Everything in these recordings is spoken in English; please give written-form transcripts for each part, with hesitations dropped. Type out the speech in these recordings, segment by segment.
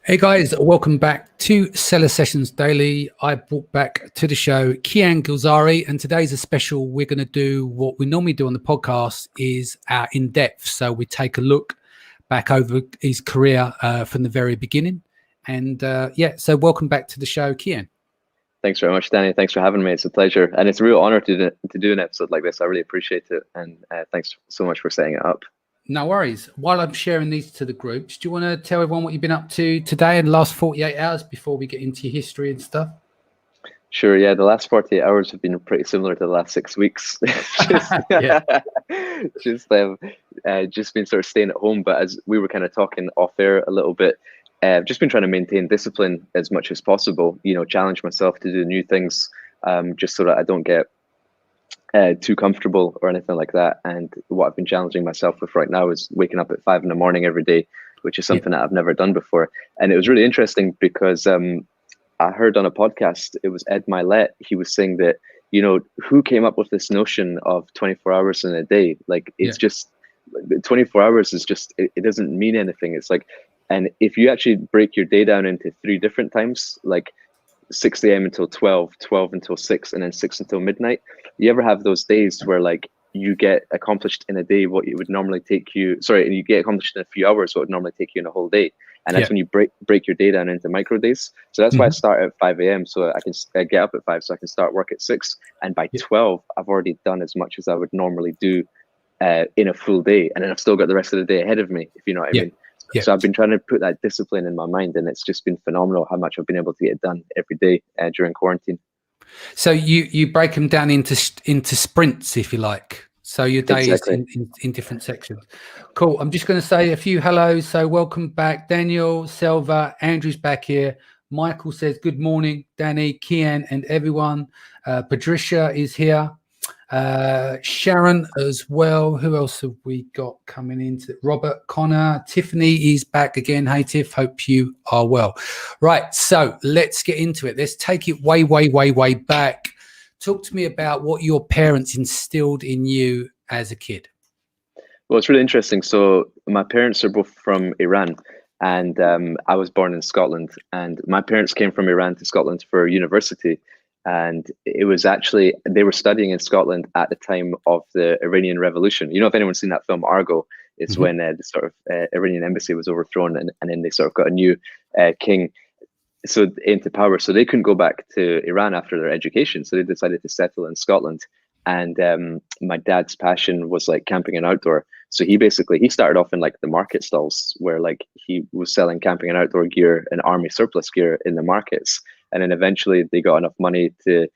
Hey guys, welcome back to Seller Sessions Daily. I brought back to the show Kian Golzari, and today's a special. We're going to do what we normally do on the podcast, is our in-depth. So we take a look back over his career from the very beginning. And so welcome back to the show, Kian. Thanks very much, Danny. Thanks for having me. It's a pleasure. And it's a real honor to do an episode like this. I really appreciate it. And thanks so much for setting it up. No worries. While I'm sharing these to the groups, do you want to tell everyone what you've been up to today in the last 48 hours before we get into your history and stuff? Sure. Yeah, the last 48 hours have been pretty similar to the last 6 weeks. just been sort of staying at home. But as we were kind of talking off air a little bit, just been trying to maintain discipline as much as possible. Challenge myself to do new things, just so that I don't get too comfortable or anything like that. And what I've been challenging myself with right now is waking up at 5 a.m. every day, which is something that I've never done before. And it was really interesting because I heard on a podcast, it was Ed Milet. He was saying that, who came up with this notion of 24 hours in a day? Like, it's just 24 hours is just, it doesn't mean anything. It's like, and if you actually break your day down into 3 different times, like 6 a.m. until 12, 12 until 6, and then 6 until midnight. You ever have those days where like you get accomplished in a day what it would normally take you, and you get accomplished in a few hours what would normally take you in a whole day. And that's when you break your day down into micro days. So that's why I start at 5 a.m. so I can get up at 5 so I can start work at 6. And by 12, I've already done as much as I would normally do in a full day. And then I've still got the rest of the day ahead of me, if you know what I mean. Yeah. So I've been trying to put that discipline in my mind, and it's just been phenomenal how much I've been able to get done every day during quarantine. So you break them down into sprints, if you like. So your day is in different sections. Cool. I'm just going to say a few hellos. So welcome back, Daniel, Selva, Andrew's back here. Michael says good morning, Danny, Kian, and everyone. Patricia is here. Sharon as well. Who else have we got coming into Robert, Connor, Tiffany is back again. Hey Tiff, hope you are well. Right, so let's get into it. Let's take it way back. Talk to me about what your parents instilled in you as a kid. Well, it's really interesting. So my parents are both from Iran, and I was born in Scotland, and my parents came from Iran to Scotland for university. And it was actually, they were studying in Scotland at the time of the Iranian Revolution. If anyone's seen that film Argo, it's when the sort of Iranian embassy was overthrown, and then they sort of got a new king into power. So they couldn't go back to Iran after their education. So they decided to settle in Scotland. And my dad's passion was like camping and outdoor. So he started off in like the market stalls where like he was selling camping and outdoor gear and army surplus gear in the markets. And then eventually they got enough money to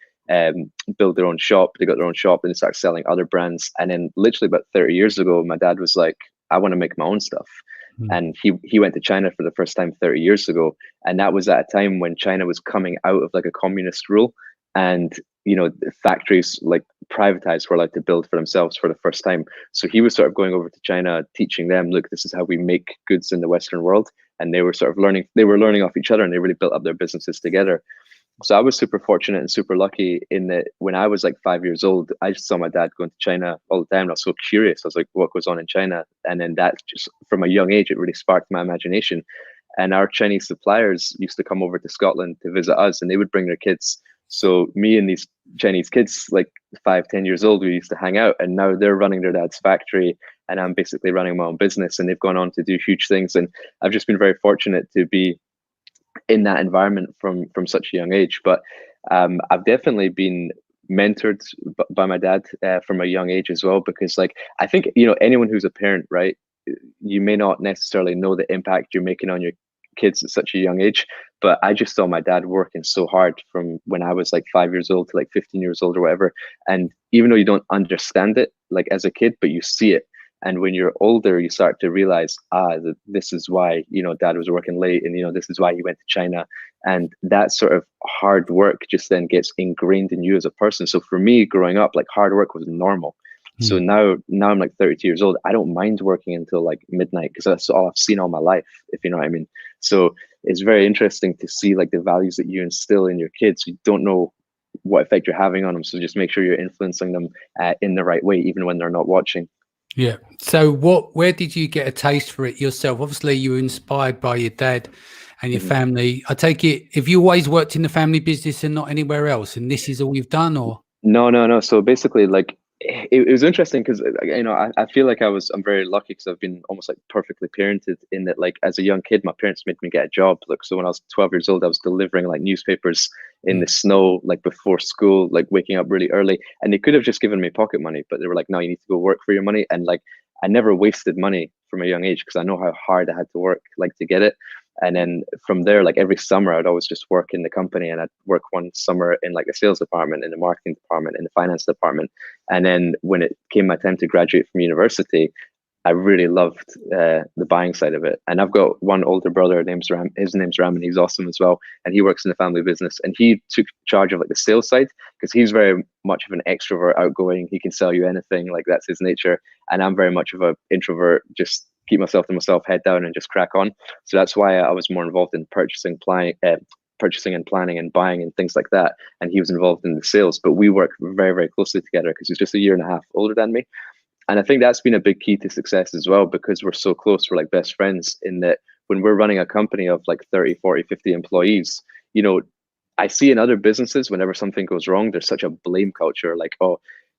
build their own shop. They got their own shop and they started selling other brands. And then literally about 30 years ago, my dad was like, I want to make my own stuff. And he went to China for the first time 30 years ago. And that was at a time when China was coming out of like a communist rule. And, factories like privatized were allowed to build for themselves for the first time. So he was sort of going over to China, teaching them, look, this is how we make goods in the Western world. And they were sort of learning off each other, and they really built up their businesses together. So I was super fortunate and super lucky in that when I was like 5 years old, I just saw my dad going to China all the time. I was so curious. I was like, what goes on in China? And then that just from a young age, it really sparked my imagination. And our Chinese suppliers used to come over to Scotland to visit us, and they would bring their kids. So me and these Chinese kids, like 5-10 years old, we used to hang out, and now they're running their dad's factory and I'm basically running my own business, and they've gone on to do huge things. And I've just been very fortunate to be in that environment from such a young age. But I've definitely been mentored by my dad from a young age as well, because like, I think, anyone who's a parent, right, you may not necessarily know the impact you're making on your kids at such a young age, but I just saw my dad working so hard from when I was like 5 years old to like 15 years old or whatever. And even though you don't understand it like as a kid, but you see it. And when you're older, you start to realize, that this is why, dad was working late, and, this is why he went to China. And that sort of hard work just then gets ingrained in you as a person. So for me growing up, like hard work was normal. So now I'm like 32 years old. I don't mind working until like midnight because that's all I've seen all my life, if you know what I mean. So it's very interesting to see like the values that you instill in your kids. You don't know what effect you're having on them. So just make sure you're influencing them in the right way, even when they're not watching. Yeah. So where did you get a taste for it yourself? Obviously you were inspired by your dad and your family. I take it, have you always worked in the family business and not anywhere else, and this is all you've done, or? No. So basically, like, it was interesting because, you know, I feel like I'm very lucky because I've been almost like perfectly parented in that, like, as a young kid, my parents made me get a job. Like, so when I was 12 years old, I was delivering like newspapers in the snow, like before school, like waking up really early. And they could have just given me pocket money, but they were like, no, you need to go work for your money. And like, I never wasted money from a young age because I know how hard I had to work, like, to get it. And then from there, like every summer, I'd always just work in the company, and I'd work one summer in like the sales department, in the marketing department, in the finance department. And then when it came my time to graduate from university, I really loved the buying side of it. And I've got one older brother, his name's Ram, and he's awesome as well. And he works in the family business, and he took charge of like the sales side because he's very much of an extrovert, outgoing. He can sell you anything, like that's his nature. And I'm very much of an introvert, just keep myself to myself, head down, and just crack on. So that's why I was more involved in purchasing and planning and buying and things like that. And he was involved in the sales, but we work very, very closely together because he's just a year and a half older than me. And I think that's been a big key to success as well, because we're so close. We're like best friends in that when we're running a company of like 30, 40, 50 employees, you know, I see in other businesses, whenever something goes wrong, there's such a blame culture. Like, oh,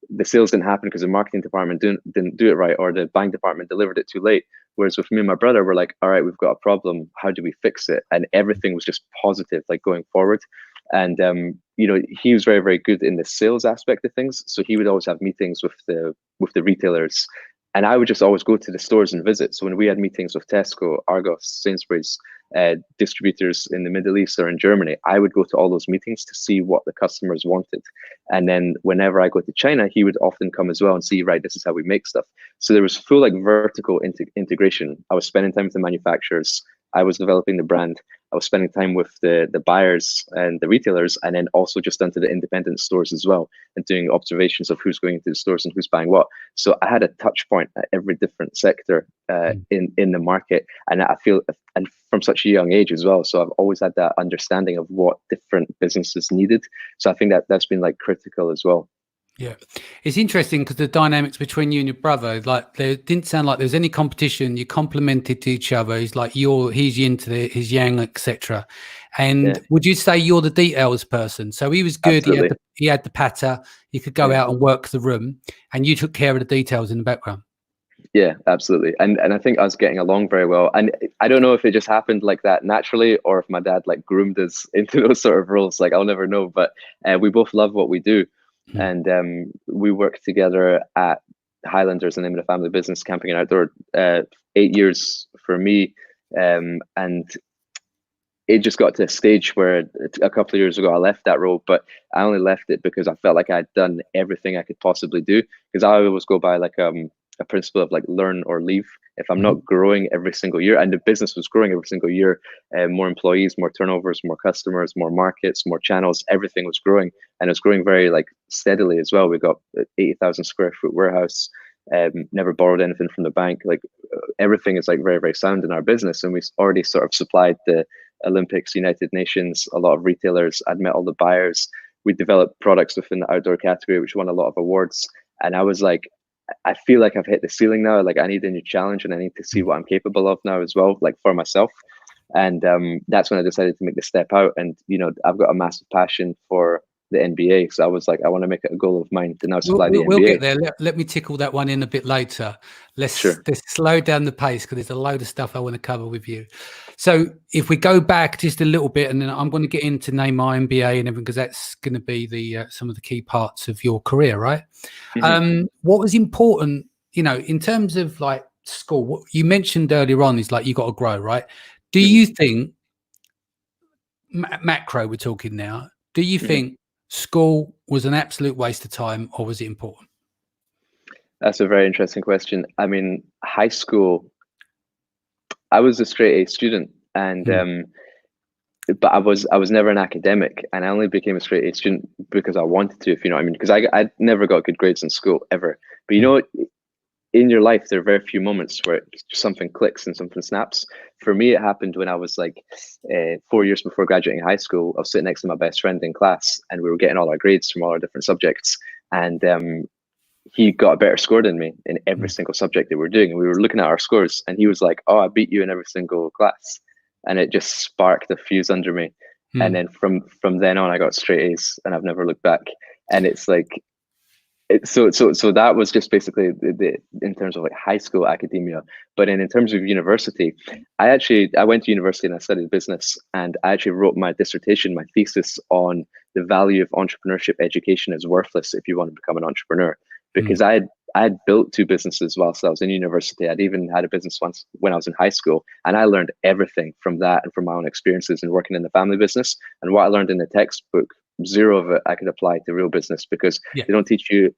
the sales didn't happen because the marketing department didn't do it right, or the buying department delivered it too late. Whereas with me and my brother, we're like, all right, we've got a problem. How do we fix it? And everything was just positive, like going forward. And you know, he was very, very good in the sales aspect of things. So he would always have meetings with the retailers, and I would just always go to the stores and visit. So when we had meetings with Tesco, Argos, Sainsbury's, distributors in the Middle East or in Germany, I would go to all those meetings to see what the customers wanted. And then whenever I go to China, he would often come as well and see, right, this is how we make stuff. So there was full like vertical integration. I was spending time with the manufacturers. I was developing the brand. I was spending time with the buyers and the retailers, and then also just onto the independent stores as well, and doing observations of who's going into the stores and who's buying what. So I had a touch point at every different sector in the market, and I feel, and from such a young age as well. So I've always had that understanding of what different businesses needed. So I think that that's been like critical as well. Yeah, it's interesting because the dynamics between you and your brother, like, there didn't sound like there's any competition. You complemented each other. He's like he's yin to his yang, etc. And would you say you're the details person? So he was good. Absolutely. He had the patter. He could go out and work the room, and you took care of the details in the background. Yeah, absolutely. And I think us getting along very well. And I don't know if it just happened like that naturally, or if my dad like groomed us into those sort of roles. Like, I'll never know. But we both love what we do. And we worked together at Highlanders, the name of the family business, camping and outdoor, 8 years for me. And it just got to a stage where a couple of years ago I left that role, but I only left it because I felt like I'd done everything I could possibly do. Because I always go by like a principle of like learn or leave. If I'm not growing every single year, and the business was growing every single year, more employees, more turnovers, more customers, more markets, more channels, everything was growing, and it was growing very like steadily as well. We got 80,000 square foot warehouse, never borrowed anything from the bank. Like, everything is like very, very sound in our business, and we already sort of supplied the Olympics, United Nations, a lot of retailers. I'd met all the buyers. We developed products within the outdoor category, which won a lot of awards. And I was like, I feel like I've hit the ceiling now. Like, I need a new challenge, and I need to see what I'm capable of now as well, like for myself. And that's when I decided to make the step out. And, you know, I've got a massive passion for the NBA. So I was like, I want to make it a goal of mine to now supply the NBA. We'll get there. Let me tickle that one in a bit later. Let's slow down the pace, because there's a load of stuff I want to cover with you. So if we go back just a little bit, and then I'm going to get into name my MBA and everything, because that's going to be the some of the key parts of your career, right? What was important, you know, in terms of like school? What you mentioned earlier on is like, you got to grow, right? Do you think, macro we're talking now, do you think school was an absolute waste of time, or was it important? That's a very interesting question. I mean, high school, I was a straight A student, and but I was never an academic, and I only became a straight A student because I wanted to, if you know what I mean. Because I never got good grades in school ever. But you know, in your life, there are very few moments where something clicks and something snaps. For me, it happened when I was like 4 years before graduating high school. I was sitting next to my best friend in class, and we were getting all our grades from all our different subjects. And he got a better score than me in every single subject that we were doing. And we were looking at our scores, and he was like, "Oh, I beat you in every single class." and it just sparked a fuse under me. And then from then on, I got straight A's, and I've never looked back. And it's like, so that was just basically in terms of like high school academia. But in terms of university, I went to university and I studied business, and I actually wrote my dissertation, my thesis, on the value of entrepreneurship education is worthless if you want to become an entrepreneur. Because I had built 2 businesses whilst I was in university. I'd even had a business once when I was in high school, and I learned everything from that and from my own experiences and working in the family business. And what I learned in the textbook, 0 of it I could apply to real business, because they don't teach you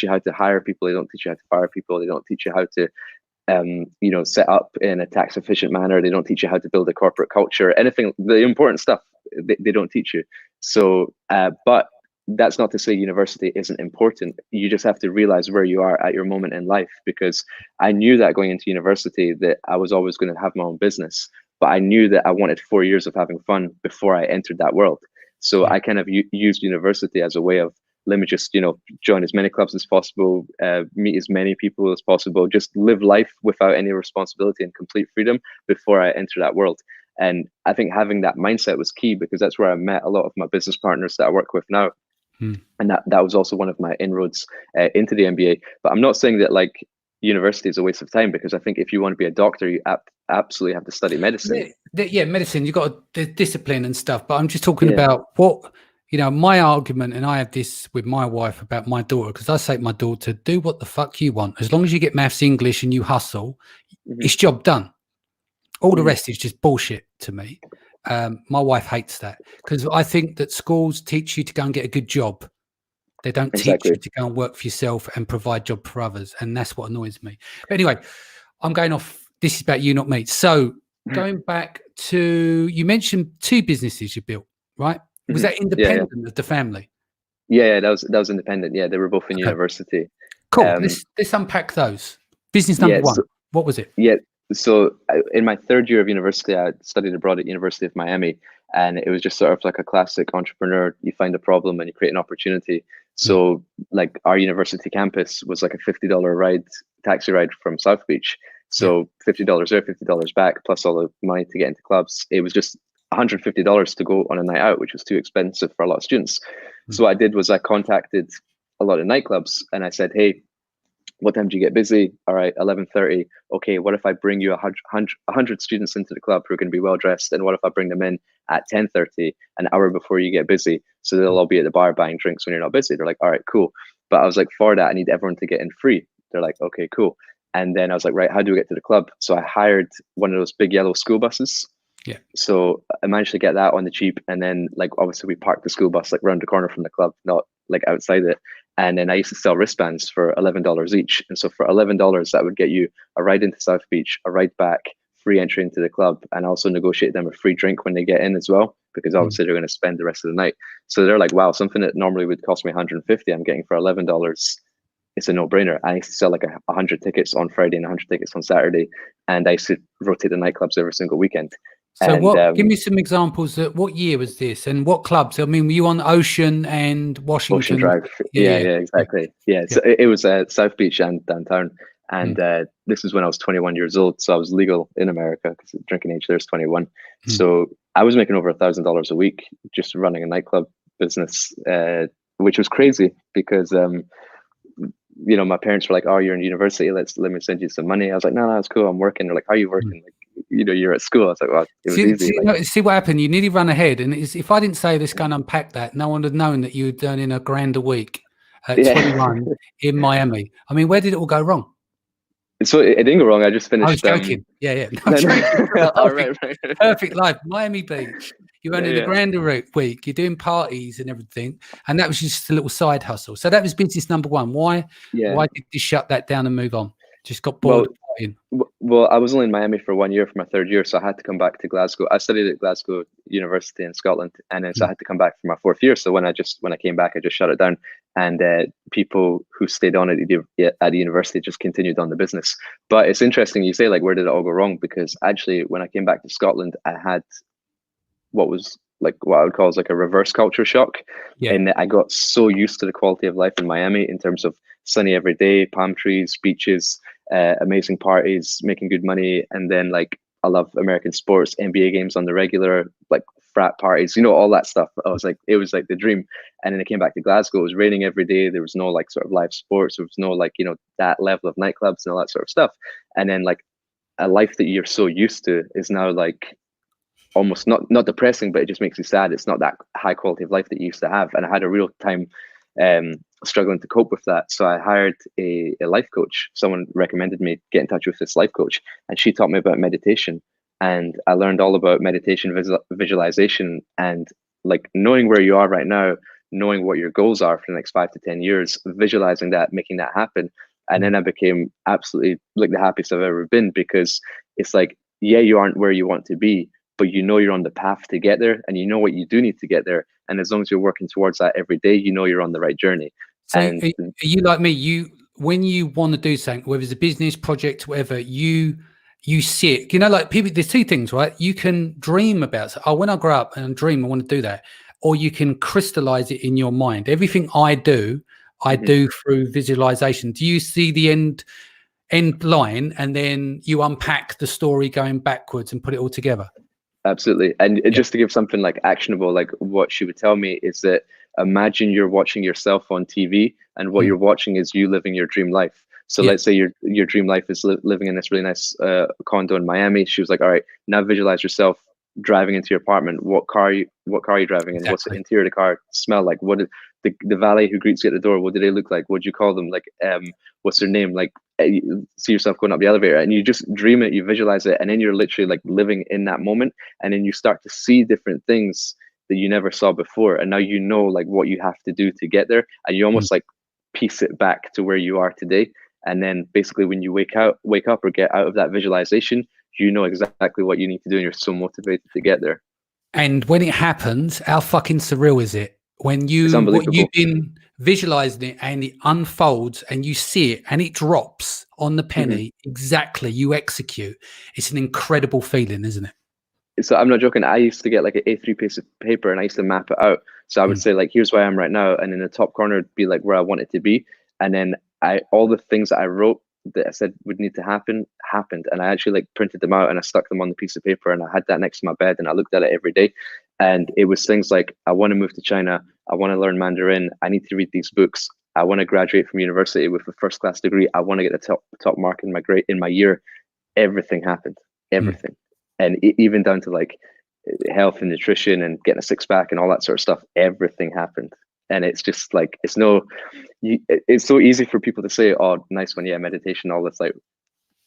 how to hire people, they don't teach you how to fire people, they don't teach you how to set up in a tax efficient manner, they don't teach you how to build a corporate culture, anything, the important stuff they don't teach you. So but that's not to say university isn't important. You just have to realize where you are at your moment in life, because I knew that going into university that I was always going to have my own business, but I knew that I wanted 4 years of having fun before I entered that world. So I kind of used university as a way of, let me just, join as many clubs as possible, meet as many people as possible, just live life without any responsibility and complete freedom before I enter that world. And I think having that mindset was key, because that's where I met a lot of my business partners that I work with now. And that was also one of my inroads into the MBA. But I'm not saying that like university is a waste of time, because I think if you want to be a doctor, you absolutely have to study medicine. Yeah, medicine, you've got the discipline and stuff. But I'm just talking about what, my argument, and I have this with my wife about my daughter, because I say to my daughter, do what the fuck you want. As long as you get maths, English, and you hustle, it's job done. All the rest is just bullshit to me. My wife hates that, because I think that schools teach you to go and get a good job. They don't teach you to go and work for yourself and provide job for others. And that's what annoys me. But anyway, I'm going off. This is about you, not me. So going back to, you mentioned 2 businesses you built, right? Was that independent of the family? Yeah, that was independent. Yeah, they were both in university. Cool. Let's unpack those. Business number 1. What was it? Yeah. So in my 3rd year of university, I studied abroad at University of Miami, and it was just sort of like a classic entrepreneur. You find a problem and you create an opportunity. So like our university campus was like a $50 taxi ride from South Beach. So $50 there, $50 back, plus all the money to get into clubs. It was just $150 to go on a night out, which was too expensive for a lot of students. So what I did was I contacted a lot of nightclubs and I said, hey, what time do you get busy? All right, 11:30. Okay, what if I bring you 100 students into the club who are going to be well dressed? And what if I bring them in at 10:30, an hour before you get busy? So they'll all be at the bar buying drinks when you're not busy. They're like, all right, cool. But I was like, for that, I need everyone to get in free. They're like, okay, cool. And then I was like, right, how do we get to the club? So I hired one of those big yellow school buses. Yeah. So I managed to get that on the cheap. And then like, obviously we parked the school bus like around the corner from the club, not like outside it. And then I used to sell wristbands for $11 each. And so for $11, that would get you a ride into South Beach, a ride back, free entry into the club, and also negotiate them a free drink when they get in as well, because obviously they're going to spend the rest of the night. So they're like, wow, something that normally would cost me $150, I'm getting for $11. It's a no-brainer. I used to sell like 100 tickets on Friday and 100 tickets on Saturday. And I used to rotate the nightclubs every single weekend. So give me some examples. What year was this, and what clubs? I mean, were you on Ocean and Washington? Ocean Drive. Yeah, exactly. Yeah. So it was South Beach and downtown. And this is when I was 21 years old. So I was legal in America, because the drinking age there is 21. So I was making over $1,000 a week just running a nightclub business, which was crazy because, my parents were like, oh, you're in university. Let me send you some money. I was like, no, it's cool. I'm working. They're like, how are you working? Like, you're at school. I was like, well, it was easy. See what happened? You nearly run ahead. And if I didn't say, let's go and unpack that, no one would have known that you were earning $1,000 a week at 21 in Miami. I mean, where did it all go wrong? So it didn't go wrong. I just finished. I was joking. Yeah. No, right. Perfect life. Miami Beach. You're earning $1,000 a week. You're doing parties and everything. And that was just a little side hustle. So that was business number 1. Why did you shut that down and move on? Just got bored. Well, I was only in Miami for 1 year for my 3rd year, so I had to come back to Glasgow. I studied at Glasgow University in Scotland, and then so I had to come back for my 4th year. So when I came back, I just shut it down, and people who stayed on at the university just continued on the business. But it's interesting you say, like, where did it all go wrong? Because actually, when I came back to Scotland, I had what I would call like a reverse culture shock, and I got so used to the quality of life in Miami in terms of sunny every day, palm trees, beaches, amazing parties, making good money, and then like I love American sports, NBA games on the regular, like frat parties, all that stuff. I was like, it was like the dream. And then I came back to Glasgow. It was raining every day. There was no like sort of live sports. There was no like, that level of nightclubs and all that sort of stuff. And then like a life that you're so used to is now like almost not depressing, but it just makes you sad. It's not that high quality of life that you used to have. And I had a real time struggling to cope with that. So I hired a life coach. Someone recommended me get in touch with this life coach, and she taught me about meditation. And I learned all about meditation, visualization, and like knowing where you are right now, knowing what your goals are for the next 5 to 10 years, visualizing that, making that happen. And then I became absolutely like the happiest I've ever been, because it's like, yeah, you aren't where you want to be, but you're on the path to get there, and you know what you do need to get there. And as long as you're working towards that every day, you're on the right journey. So are you like me? When you want to do something, whether it's a business project, whatever, you sit, like people, there's two things, right? You can dream about, when I grow up and dream, I want to do that. Or you can crystallize it in your mind. Everything I do through visualization. Do you see the end line, and then you unpack the story going backwards and put it all together? Absolutely. And just to give something like actionable, like what she would tell me is that imagine you're watching yourself on TV, and what you're watching is you living your dream life. So let's say your dream life is living in this really nice condo in Miami. She was like, all right, now visualize yourself driving into your apartment. What car are you driving in? Exactly. What's the interior of the car smell like? What did the valet who greets you at the door, what do they look like? What do you call them? Like, what's their name? Like, you see yourself going up the elevator, and you just dream it, you visualize it, and then you're literally like living in that moment. And then you start to see different things that you never saw before. And now like what you have to do to get there. And you almost like piece it back to where you are today. And then basically when you wake up or get out of that visualization, you know exactly what you need to do, and you're so motivated to get there. And when it happens, how fucking surreal is it? When what you've been visualizing it, and it unfolds, and you see it, and it drops on the penny, exactly, you execute. It's an incredible feeling, isn't it? So I'm not joking. I used to get like an A3 piece of paper, and I used to map it out. So I would say like, here's where I am right now. And in the top corner would be like where I want it to be. And then all the things that I wrote that I said would need to happen happened. And I actually like printed them out, and I stuck them on the piece of paper, and I had that next to my bed, and I looked at it every day. And it was things like, I want to move to China. I want to learn Mandarin. I need to read these books. I want to graduate from university with a first-class degree. I want to get the top mark in my year. Everything happened. Everything. And even down to like health and nutrition and getting a six-pack and all that sort of stuff. Everything happened. And it's just like, it's so easy for people to say, oh, nice one, yeah, meditation, all this, like,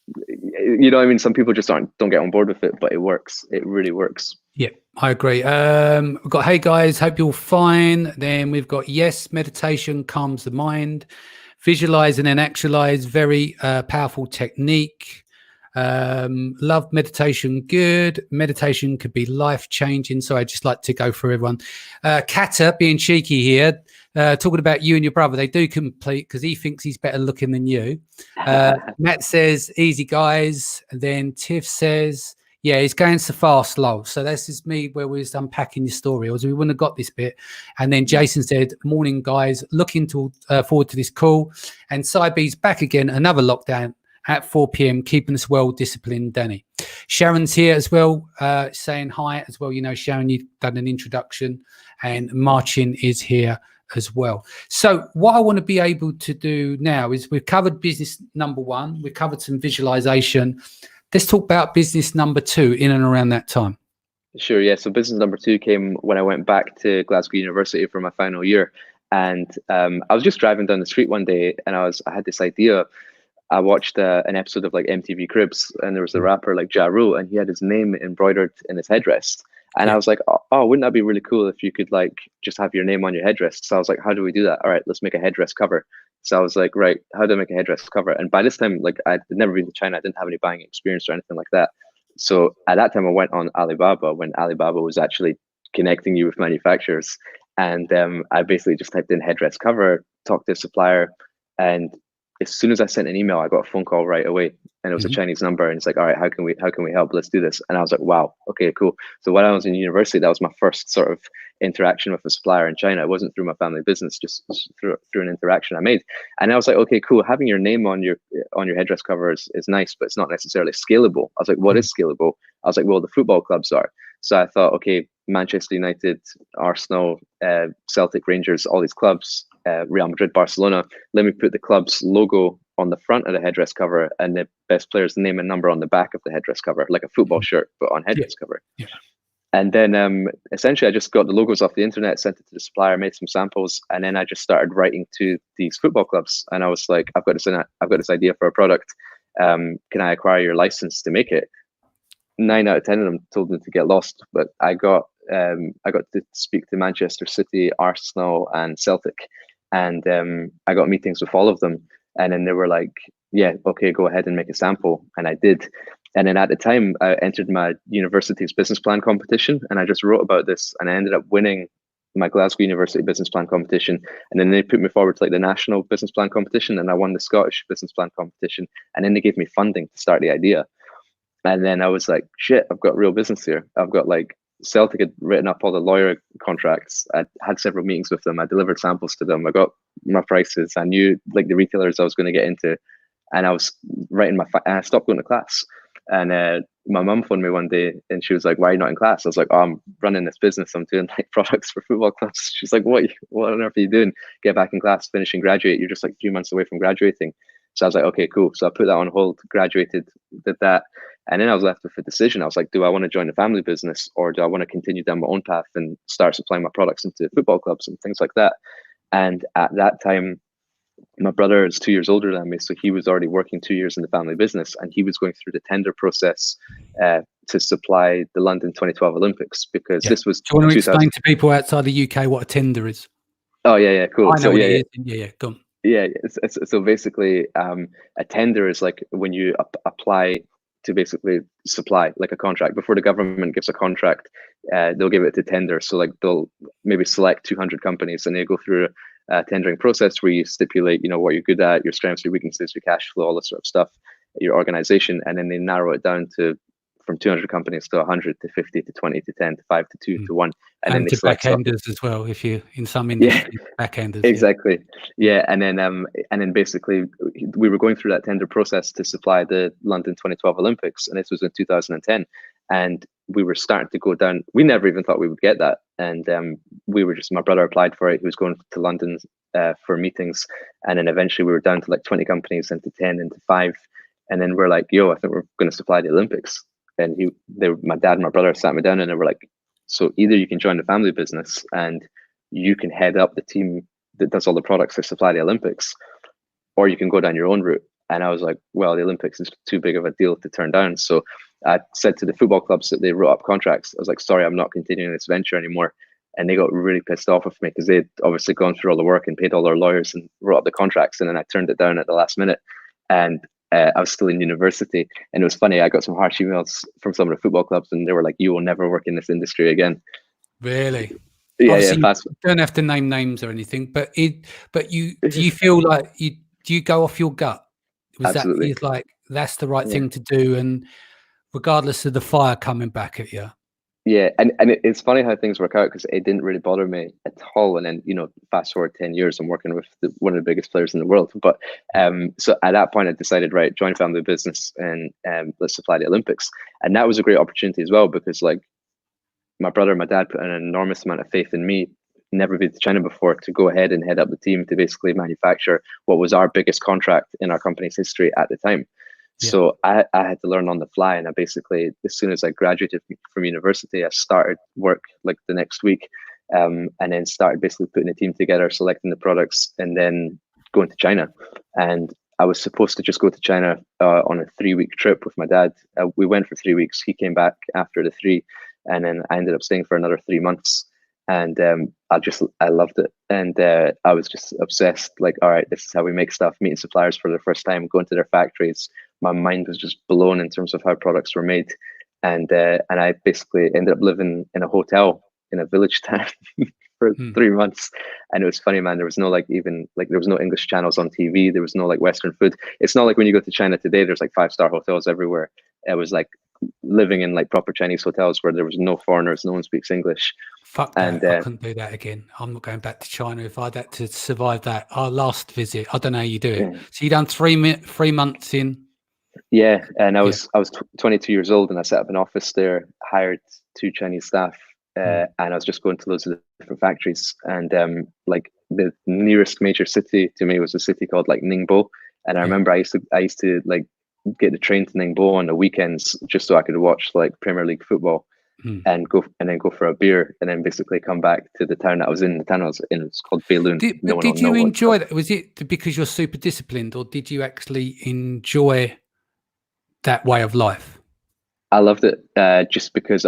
what I mean? Some people just don't get on board with it, but it works. It really works. Yeah, I agree. We've got, hey guys, hope you're fine. Then we've got, yes, meditation calms the mind. Visualize and then actualize, very powerful technique. Love meditation, good. Meditation could be life-changing. So I just like to go through everyone. Kata, being cheeky here, talking about you and your brother, they do complete because he thinks he's better looking than you. Matt says, easy guys. And then Tiff says, yeah, he's going so fast, slow. So this is me where we was unpacking the story, or we wouldn't have got this bit. And then Jason said, morning guys, looking forward to this call. And Cybe's back again, another lockdown at 4 p.m, keeping us well disciplined, Danny. Sharon's here as well, saying hi as well. Sharon, you've done an introduction, and Marcin is here as well. So what I want to be able to do now is, we've covered business number one, we've covered some visualization. Let's talk about business number two in and around that time. Sure, yeah. So business number two came when I went back to Glasgow University for my final year. And I was just driving down the street one day, and I had this idea. I watched an episode of like MTV Cribs, and there was a rapper like Ja Rule, and he had his name embroidered in his headrest. And I was like, oh, wouldn't that be really cool if you could like just have your name on your headrest? So I was like, how do we do that? All right, let's make a headdress cover. So I was like, right, how do I make a headdress cover? And by this time, like, I'd never been to China. I didn't have any buying experience or anything like that. So at that time, I went on Alibaba, when Alibaba was actually connecting you with manufacturers. And I basically just typed in headdress cover, talked to a supplier, and as soon as I sent an email, I got a phone call right away, and it was a Chinese number, and it's like, all right, how can we help? Let's do this. And I was like, wow, okay, cool. So when I was in university, that was my first sort of interaction with a supplier in China. It wasn't through my family business, just through an interaction I made. And I was like, okay, cool. Having your name on your headdress cover is nice, but it's not necessarily scalable. I was like, what is scalable? I was like, well, the football clubs are. So I thought, okay, Manchester United, Arsenal, Celtic, Rangers, all these clubs, Real Madrid, Barcelona. Let me put the club's logo on the front of the headdress cover and the best player's name and number on the back of the headdress cover, like a football shirt, but on headdress cover. Yeah. And then essentially I just got the logos off the internet, sent it to the supplier, made some samples, and then I just started writing to these football clubs. And I was like, I've got this idea for a product. Can I acquire your license to make it? 9 out of 10 of them told me to get lost, but I got to speak to Manchester City, Arsenal, and Celtic, and I got meetings with all of them. And then they were like, yeah, okay, go ahead and make a sample. And I did. And then at the time, I entered my university's business plan competition, and I just wrote about this, and I ended up winning my Glasgow University business plan competition. And then they put me forward to like the national business plan competition, and I won the Scottish business plan competition. And then they gave me funding to start the idea. And then I was like, shit, I've got real business here. I've got like, Celtic had written up all the lawyer contracts. I had several meetings with them. I delivered samples to them. I got my prices. I knew like the retailers I was going to get into, and I was writing I stopped going to class. And my mum phoned me one day, and she was like, "Why are you not in class?" I was like, "Oh, I'm running this business. I'm doing like products for football clubs." She's like, "What on earth are you doing? Get back in class, finish and graduate. You're just like 3 months away from graduating." So I was like, "Okay, cool." So I put that on hold, graduated, did that. And then I was left with a decision. I was like, do I want to join a family business, or do I want to continue down my own path and start supplying my products into football clubs and things like that? And at that time, my brother is 2 years older than me, so he was already working 2 years in the family business, and he was going through the tender process to supply the London 2012 Olympics, because this was. Do you want to explain to people outside the UK what a tender is? Oh yeah, cool. I know what it is. Yeah, go on. Yeah, so basically, a tender is like when you apply to basically supply like a contract. Before the government gives a contract, they'll give it to tender. So like they'll maybe select 200 companies, and they go through a tendering process where you stipulate, what you're good at, your strengths, your weaknesses, your cash flow, all this sort of stuff, your organization, and then they narrow it down to from 200 companies to 100 to 50 to 20 to 10 to 5 to 2 to 1, and then to backenders as well. If you in some industries, backenders, exactly, and then basically we were going through that tender process to supply the London 2012 Olympics, and this was in 2010, and we were starting to go down. We never even thought we would get that, and my brother applied for it. He was going to London for meetings, and then eventually we were down to like 20 companies, into 10, into 5, and then we're like, yo, I think we're going to supply the Olympics. And my dad and my brother sat me down, and they were like, so either you can join the family business and you can head up the team that does all the products that supply the Olympics, or you can go down your own route. And I was like, well, the Olympics is too big of a deal to turn down. So I said to the football clubs that they wrote up contracts, I was like, sorry, I'm not continuing this venture anymore. And they got really pissed off with me, because they'd obviously gone through all the work and paid all their lawyers and wrote up the contracts. And then I turned it down at the last minute. And I was still in university, and it was funny. I got some harsh emails from some of the football clubs, and they were like, "You will never work in this industry again." Really? Yeah. You don't have to name names or anything, but do you feel like do you go off your gut? Absolutely. That like that's the right thing to do, and regardless of the fire coming back at you? Yeah, and it's funny how things work out, because it didn't really bother me at all. And then, fast forward 10 years, I'm working with one of the biggest players in the world. But so at that point, I decided, right, join family business and let's supply the Olympics. And that was a great opportunity as well, because like my brother and my dad put an enormous amount of faith in me, never been to China before, to go ahead and head up the team to basically manufacture what was our biggest contract in our company's history at the time. Yeah. So I had to learn on the fly, and I basically, as soon as I graduated from university, I started work like the next week, and then started basically putting a team together, selecting the products, and then going to China. And I was supposed to just go to China on a 3-week trip with my dad. We went for 3 weeks. He came back after the 3, and then I ended up staying for another 3 months. And I loved it. And I was just obsessed, like, all right, this is how we make stuff, meeting suppliers for the first time, going to their factories. My mind was just blown in terms of how products were made. And I basically ended up living in a hotel in a village town for 3 months. And it was funny, man. There was no there was no English channels on TV. There was no like Western food. It's not like when you go to China today, there's like 5-star hotels everywhere. It was like living in like proper Chinese hotels where there was no foreigners, no one speaks English. Fuck that. I couldn't do that again. I'm not going back to China if I'd had to survive that. Our last visit, I don't know how you do it. So you done 3 months in? Yeah, and I was 22 years old, and I set up an office there, hired 2 Chinese staff, and I was just going to loads of different factories. And like the nearest major city to me was a city called like Ningbo, and I remember I used to like get the train to Ningbo on the weekends just so I could watch like Premier League football. And then go for a beer, and then basically come back to the town that I was in. The town I was in, it's called Beilun. Did you enjoy that? Was it because you're super disciplined, or did you actually enjoy that way of life? I loved it just because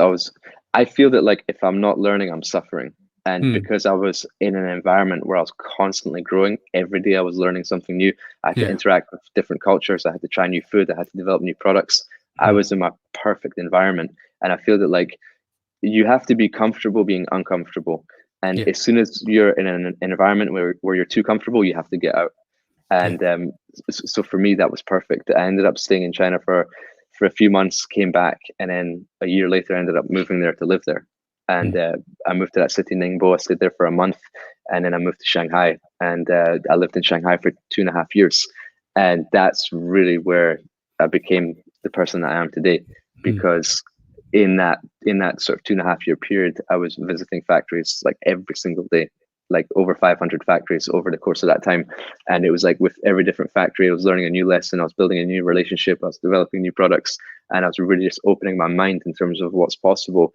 I feel that like if I'm not learning, I'm suffering. And because I was in an environment where I was constantly growing, every day I was learning something new. I had to interact with different cultures. I had to try new food. I had to develop new products. I was in my perfect environment. And I feel that like you have to be comfortable being uncomfortable. And as soon as you're in an environment where you're too comfortable, you have to get out. And so for me, that was perfect. I ended up staying in China for a few months, came back, and then a year later, I ended up moving there to live there. And I moved to that city, Ningbo. I stayed there for a month, and then I moved to Shanghai. And I lived in Shanghai for 2.5 years. And that's really where I became the person that I am today, because in that sort of 2.5 year period, I was visiting factories like every single day, like over 500 factories over the course of that time. And it was like with every different factory, I was learning a new lesson, I was building a new relationship, I was developing new products, and I was really just opening my mind in terms of what's possible.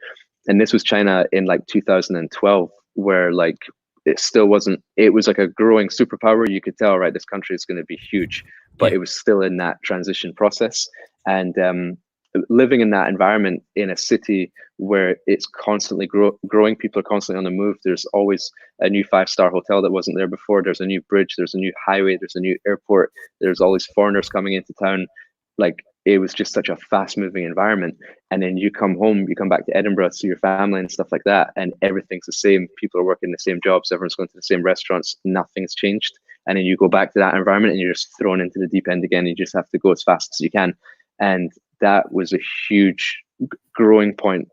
And this was China in like 2012, where like it still wasn't, it was like a growing superpower. You could tell, right, this country is going to be huge, but it was still in that transition process. And living in that environment in a city where it's constantly growing, people are constantly on the move. There's always a new 5-star hotel that wasn't there before. There's a new bridge, there's a new highway, there's a new airport. There's all these foreigners coming into town. Like it was just such a fast moving environment. And then you come home, you come back to Edinburgh to see your family and stuff like that, and everything's the same. People are working the same jobs, everyone's going to the same restaurants, nothing's changed. And then you go back to that environment and you're just thrown into the deep end again. You just have to go as fast as you can. And that was a huge growing point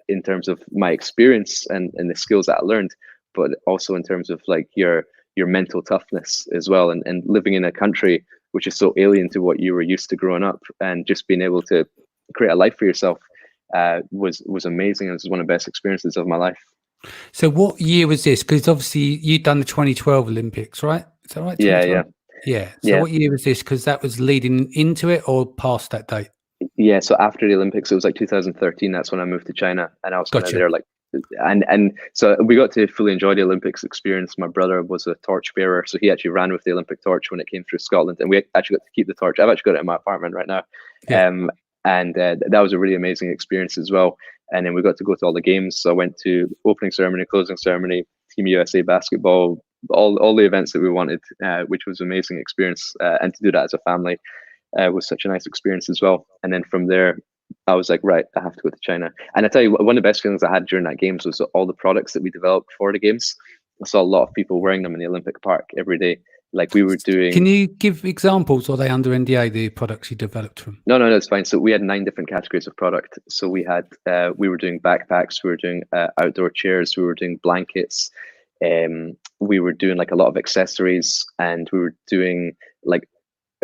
in terms of my experience and the skills that I learned, but also in terms of like your mental toughness as well, and living in a country which is so alien to what you were used to growing up, and just being able to create a life for yourself was amazing. It was one of the best experiences of my life. So what year was this? Because obviously you'd done the 2012 Olympics, right? Is that right? Yeah. So what year was this? Because that was leading into it or past that date? Yeah, so after the Olympics, it was like 2013. That's when I moved to China, and I was kind of there like, and so we got to fully enjoy the Olympics experience. My brother was a torch bearer, so he actually ran with the Olympic torch when it came through Scotland, and we actually got to keep the torch. I've actually got it in my apartment right now. And that was a really amazing experience as well. And then we got to go to all the games. So I went to opening ceremony, closing ceremony, Team USA basketball, all the events that we wanted, which was an amazing experience. And to do that as a family was such a nice experience as well. And then from there, I was like, right, I have to go to China. And I tell you, one of the best feelings I had during that games was all the products that we developed for the games. I saw a lot of people wearing them in the Olympic Park every day. Like we were doing. Can you give examples? Or are they under NDA, the products you developed from? No, it's fine. So we had 9 different categories of product. So we had, we were doing backpacks, we were doing outdoor chairs, we were doing blankets, we were doing like a lot of accessories, and we were doing like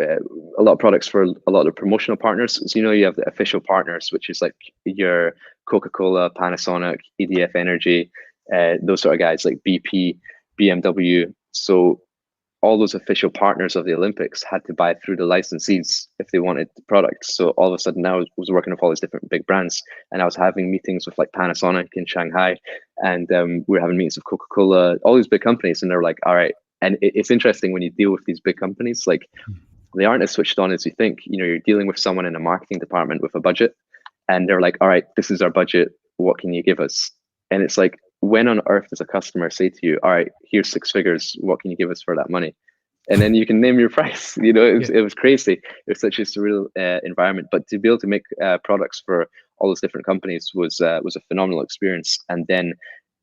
a lot of products for a lot of promotional partners. So, you know, you have the official partners, which is like your Coca-Cola, Panasonic, EDF Energy, those sort of guys, like BP, BMW. So all those official partners of the Olympics had to buy through the licensees if they wanted the product. So all of a sudden now I was working with all these different big brands, and I was having meetings with like Panasonic in Shanghai, and we were having meetings with Coca-Cola, all these big companies, and they're like, all right. And it's interesting when you deal with these big companies, like they aren't as switched on as you think. You know, you're dealing with someone in a marketing department with a budget, and they're like, all right, this is our budget. What can you give us? And it's like, when on earth does a customer say to you, all right, here's 6 figures, what can you give us for that money? And then you can name your price. You know, it was crazy. It was such a surreal environment. But to be able to make products for all those different companies was a phenomenal experience. And then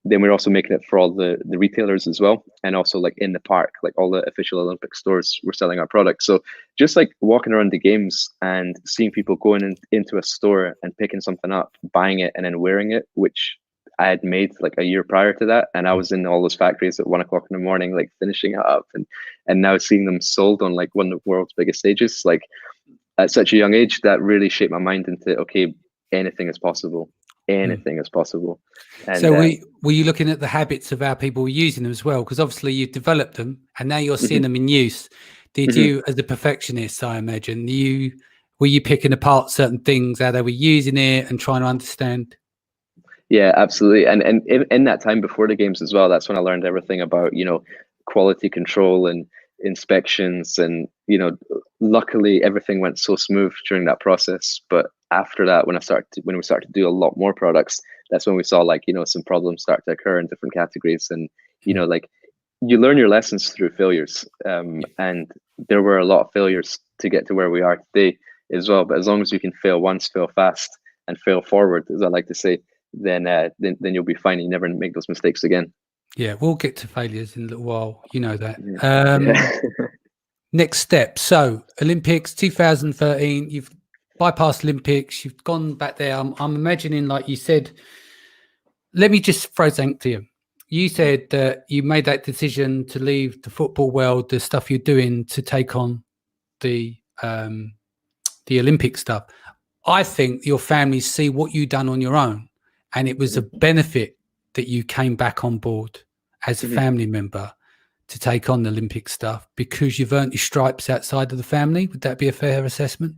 we're also making it for all the retailers as well. And also like in the park, like all the official Olympic stores were selling our products. So just like walking around the games and seeing people going into a store and picking something up, buying it, and then wearing it, which I had made like a year prior to that, and I was in all those factories at 1 o'clock in the morning, like finishing it up, and now seeing them sold on like one of the world's biggest stages, like at such a young age, that really shaped my mind into, okay, anything is possible. Anything is possible. And so were you looking at the habits of how people were using them as well? Because obviously you've developed them and now you're seeing them in use. Did you, as a perfectionist, I imagine, were you picking apart certain things, how they were using it and trying to understand? Yeah, absolutely. And in that time before the games as well, that's when I learned everything about, quality control and inspections. And, luckily everything went so smooth during that process. But after that, when we started to do a lot more products, that's when we saw like, some problems start to occur in different categories. And, like you learn your lessons through failures. And there were a lot of failures to get to where we are today as well. But as long as you can fail once, fail fast, and fail forward, as I like to say, then you'll be fine. You never make those mistakes again. Yeah, we'll get to failures in a little while. You know that. Next step. So Olympics 2013, you've bypassed Olympics, you've gone back there. I'm imagining, like you said, let me just throw something to you. You said that you made that decision to leave the football world, the stuff you're doing, to take on the Olympic stuff. I think your family see what you've done on your own, and it was a benefit that you came back on board as a family member to take on the Olympic stuff because you've earned your stripes outside of the family. Would that be a fair assessment?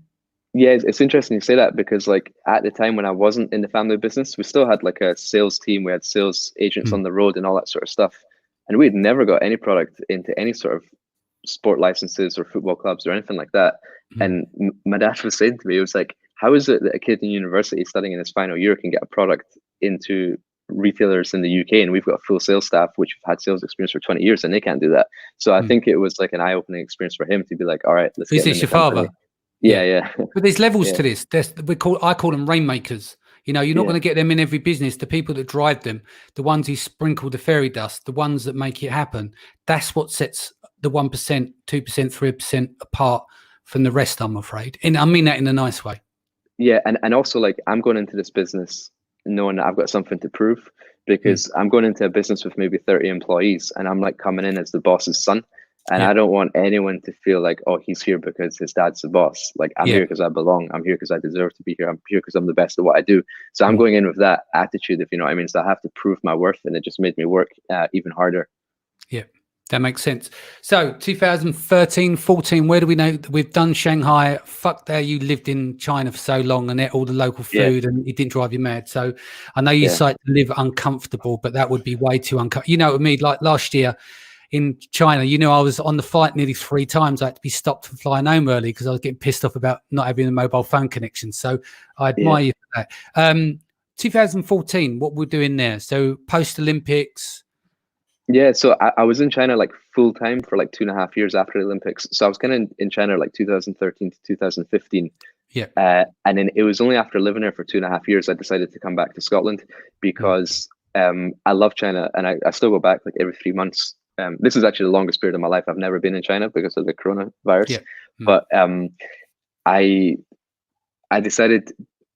Yeah, it's interesting you say that because like at the time when I wasn't in the family business, we still had like a sales team. We had sales agents on the road and all that sort of stuff. And we had never got any product into any sort of sport licenses or football clubs or anything like that. And my dad was saying to me, it was like, how is it that a kid in university studying in his final year can get a product into retailers in the UK, and we've got a full sales staff which have had sales experience for 20 years and they can't do that? So I think it was like an eye-opening experience for him to be like, all right, let's get this your father? Yeah. But there's levels to this. I call them rainmakers. You're not going to get them in every business. The people that drive them, the ones who sprinkle the fairy dust, the ones that make it happen. That's what sets the 1%, 2%, 3% apart from the rest, I'm afraid. And I mean that in a nice way. Yeah, and also like I'm going into this business knowing that I've got something to prove, because I'm going into a business with maybe 30 employees and I'm like coming in as the boss's son. And I don't want anyone to feel like, oh, he's here because his dad's the boss. Like I'm here because I belong. I'm here because I deserve to be here. I'm here because I'm the best at what I do. So I'm going in with that attitude, if you know what I mean. So I have to prove my worth, and it just made me work even harder. Yeah, that makes sense. So 2013, 14, where do we know that we've done Shanghai? Fuck there, you lived in China for so long and ate all the local food and it didn't drive you mad. So I know you decide to live uncomfortable, but that would be way too uncomfortable. You know what I mean? Like last year, in China, I was on the flight nearly 3 times. I had to be stopped from flying home early because I was getting pissed off about not having a mobile phone connection. So I admire you for that. 2014, what we're doing there? So post-Olympics. Yeah, so I was in China like full time for like 2.5 years after the Olympics. So I was kind of in China like 2013 to 2015. Yeah. And then it was only after living there for 2.5 years I decided to come back to Scotland because I love China, and I still go back like every 3 months. This is actually the longest period of my life. I've never been in China because of the coronavirus. But I decided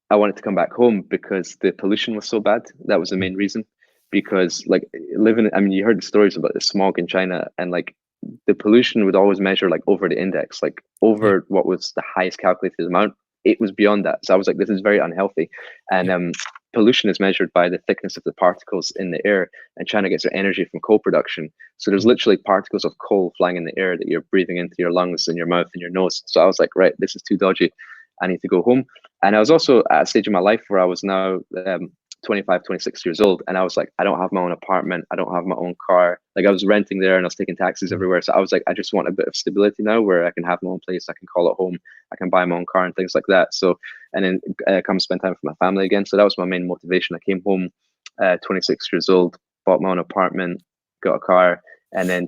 I wanted to come back home because the pollution was so bad. That was the main reason. Because like you heard the stories about the smog in China, and like the pollution would always measure like over the index, like over what was the highest calculated amount. It was beyond that. So I was like, this is very unhealthy. And pollution is measured by the thickness of the particles in the air, and China gets their energy from coal production. So there's literally particles of coal flying in the air that you're breathing into your lungs and your mouth and your nose. So I was like, right, this is too dodgy. I need to go home. And I was also at a stage in my life where I was now 25, 26 years old. And I was like, I don't have my own apartment. I don't have my own car. Like I was renting there and I was taking taxis everywhere. So I was like, I just want a bit of stability now where I can have my own place. I can call it home. I can buy my own car and things like that. So, and then come spend time with my family again. So that was my main motivation. I came home 26 years old, bought my own apartment, got a car. And then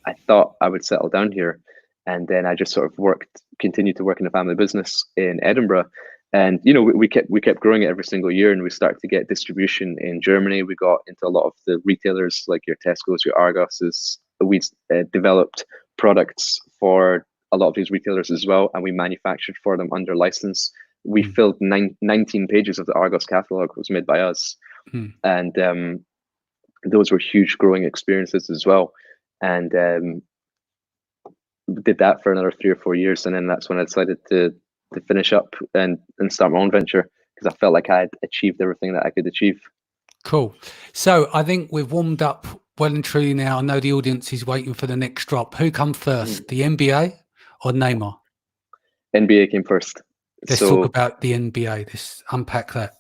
I thought I would settle down here. And then I just sort of continued to work in the family business in Edinburgh. And we kept growing it every single year, and we started to get distribution in Germany. We got into a lot of the retailers like your Tesco's, your Argos's. We developed products for a lot of these retailers as well, and we manufactured for them under license. We filled 19 pages of the Argos catalog was made by us. And those were huge growing experiences as well. And did that for another 3 or 4 years, and then that's when I decided to finish up and start my own venture, because I felt like I had achieved everything that I could achieve. Cool. So I think we've warmed up well and truly now. I know the audience is waiting for the next drop. Who comes first, the NBA or Neymar? NBA came first. Let's talk about the NBA. Let's unpack that.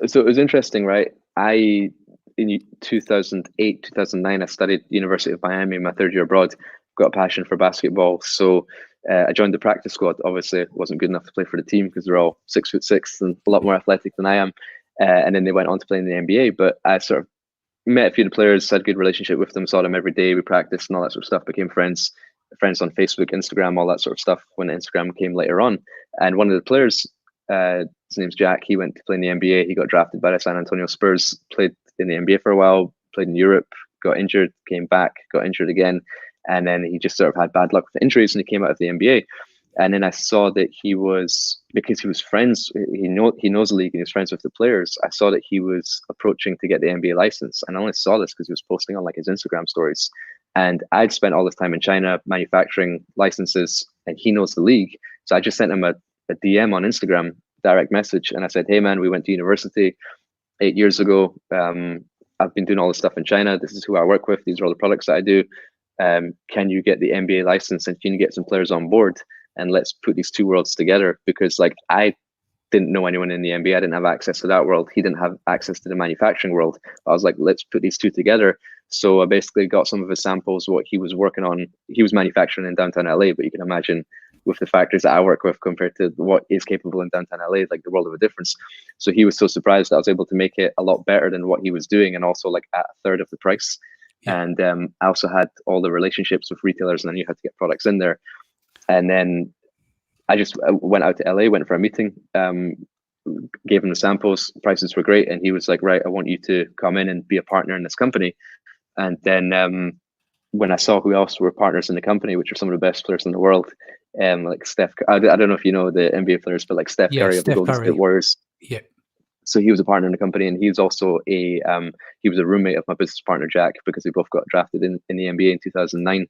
So it was interesting, right? In 2008, 2009, I studied University of Miami, my third year abroad, got a passion for basketball. So I joined the practice squad. Obviously, it wasn't good enough to play for the team because they're all 6'6" and a lot more athletic than I am. And then they went on to play in the NBA. But I sort of met a few of the players, had a good relationship with them, saw them every day. We practiced and all that sort of stuff, became friends on Facebook, Instagram, all that sort of stuff when Instagram came later on. And one of the players, his name's Jack, he went to play in the NBA. He got drafted by the San Antonio Spurs, played in the NBA for a while, played in Europe, got injured, came back, got injured again. And then he just sort of had bad luck with injuries and he came out of the NBA. And then I saw that he was, because he was friends, he knows the league and he's friends with the players. I saw that he was approaching to get the NBA license. And I only saw this because he was posting on like his Instagram stories. And I'd spent all this time in China manufacturing licenses, and he knows the league. So I just sent him a DM on Instagram, direct message. And I said, hey man, we went to university 8 years ago. I've been doing all this stuff in China. This is who I work with. These are all the products that I do. Can you get the NBA license and can you get some players on board? And let's put these two worlds together, because like I didn't know anyone in the NBA. I didn't have access to that world. He didn't have access to the manufacturing world. I was like, let's put these two together. So I basically got some of his samples, what he was working on. He was manufacturing in downtown LA, but you can imagine with the factories that I work with compared to what is capable in downtown LA, like the world of a difference. So he was so surprised that I was able to make it a lot better than what he was doing, and also like at a third of the price. Yeah. And I also had all the relationships with retailers, and I knew how to get products in there. And then I just went out to LA, went for a meeting, gave him the samples, prices were great. And he was like, right, I want you to come in and be a partner in this company. And then when I saw who else were partners in the company, which are some of the best players in the world, like Steph, I don't know if you know the NBA players, but like Steph Curry of the Golden State Warriors. Yeah. So he was a partner in the company, and he was also he was a roommate of my business partner, Jack, because we both got drafted in the NBA in 2009.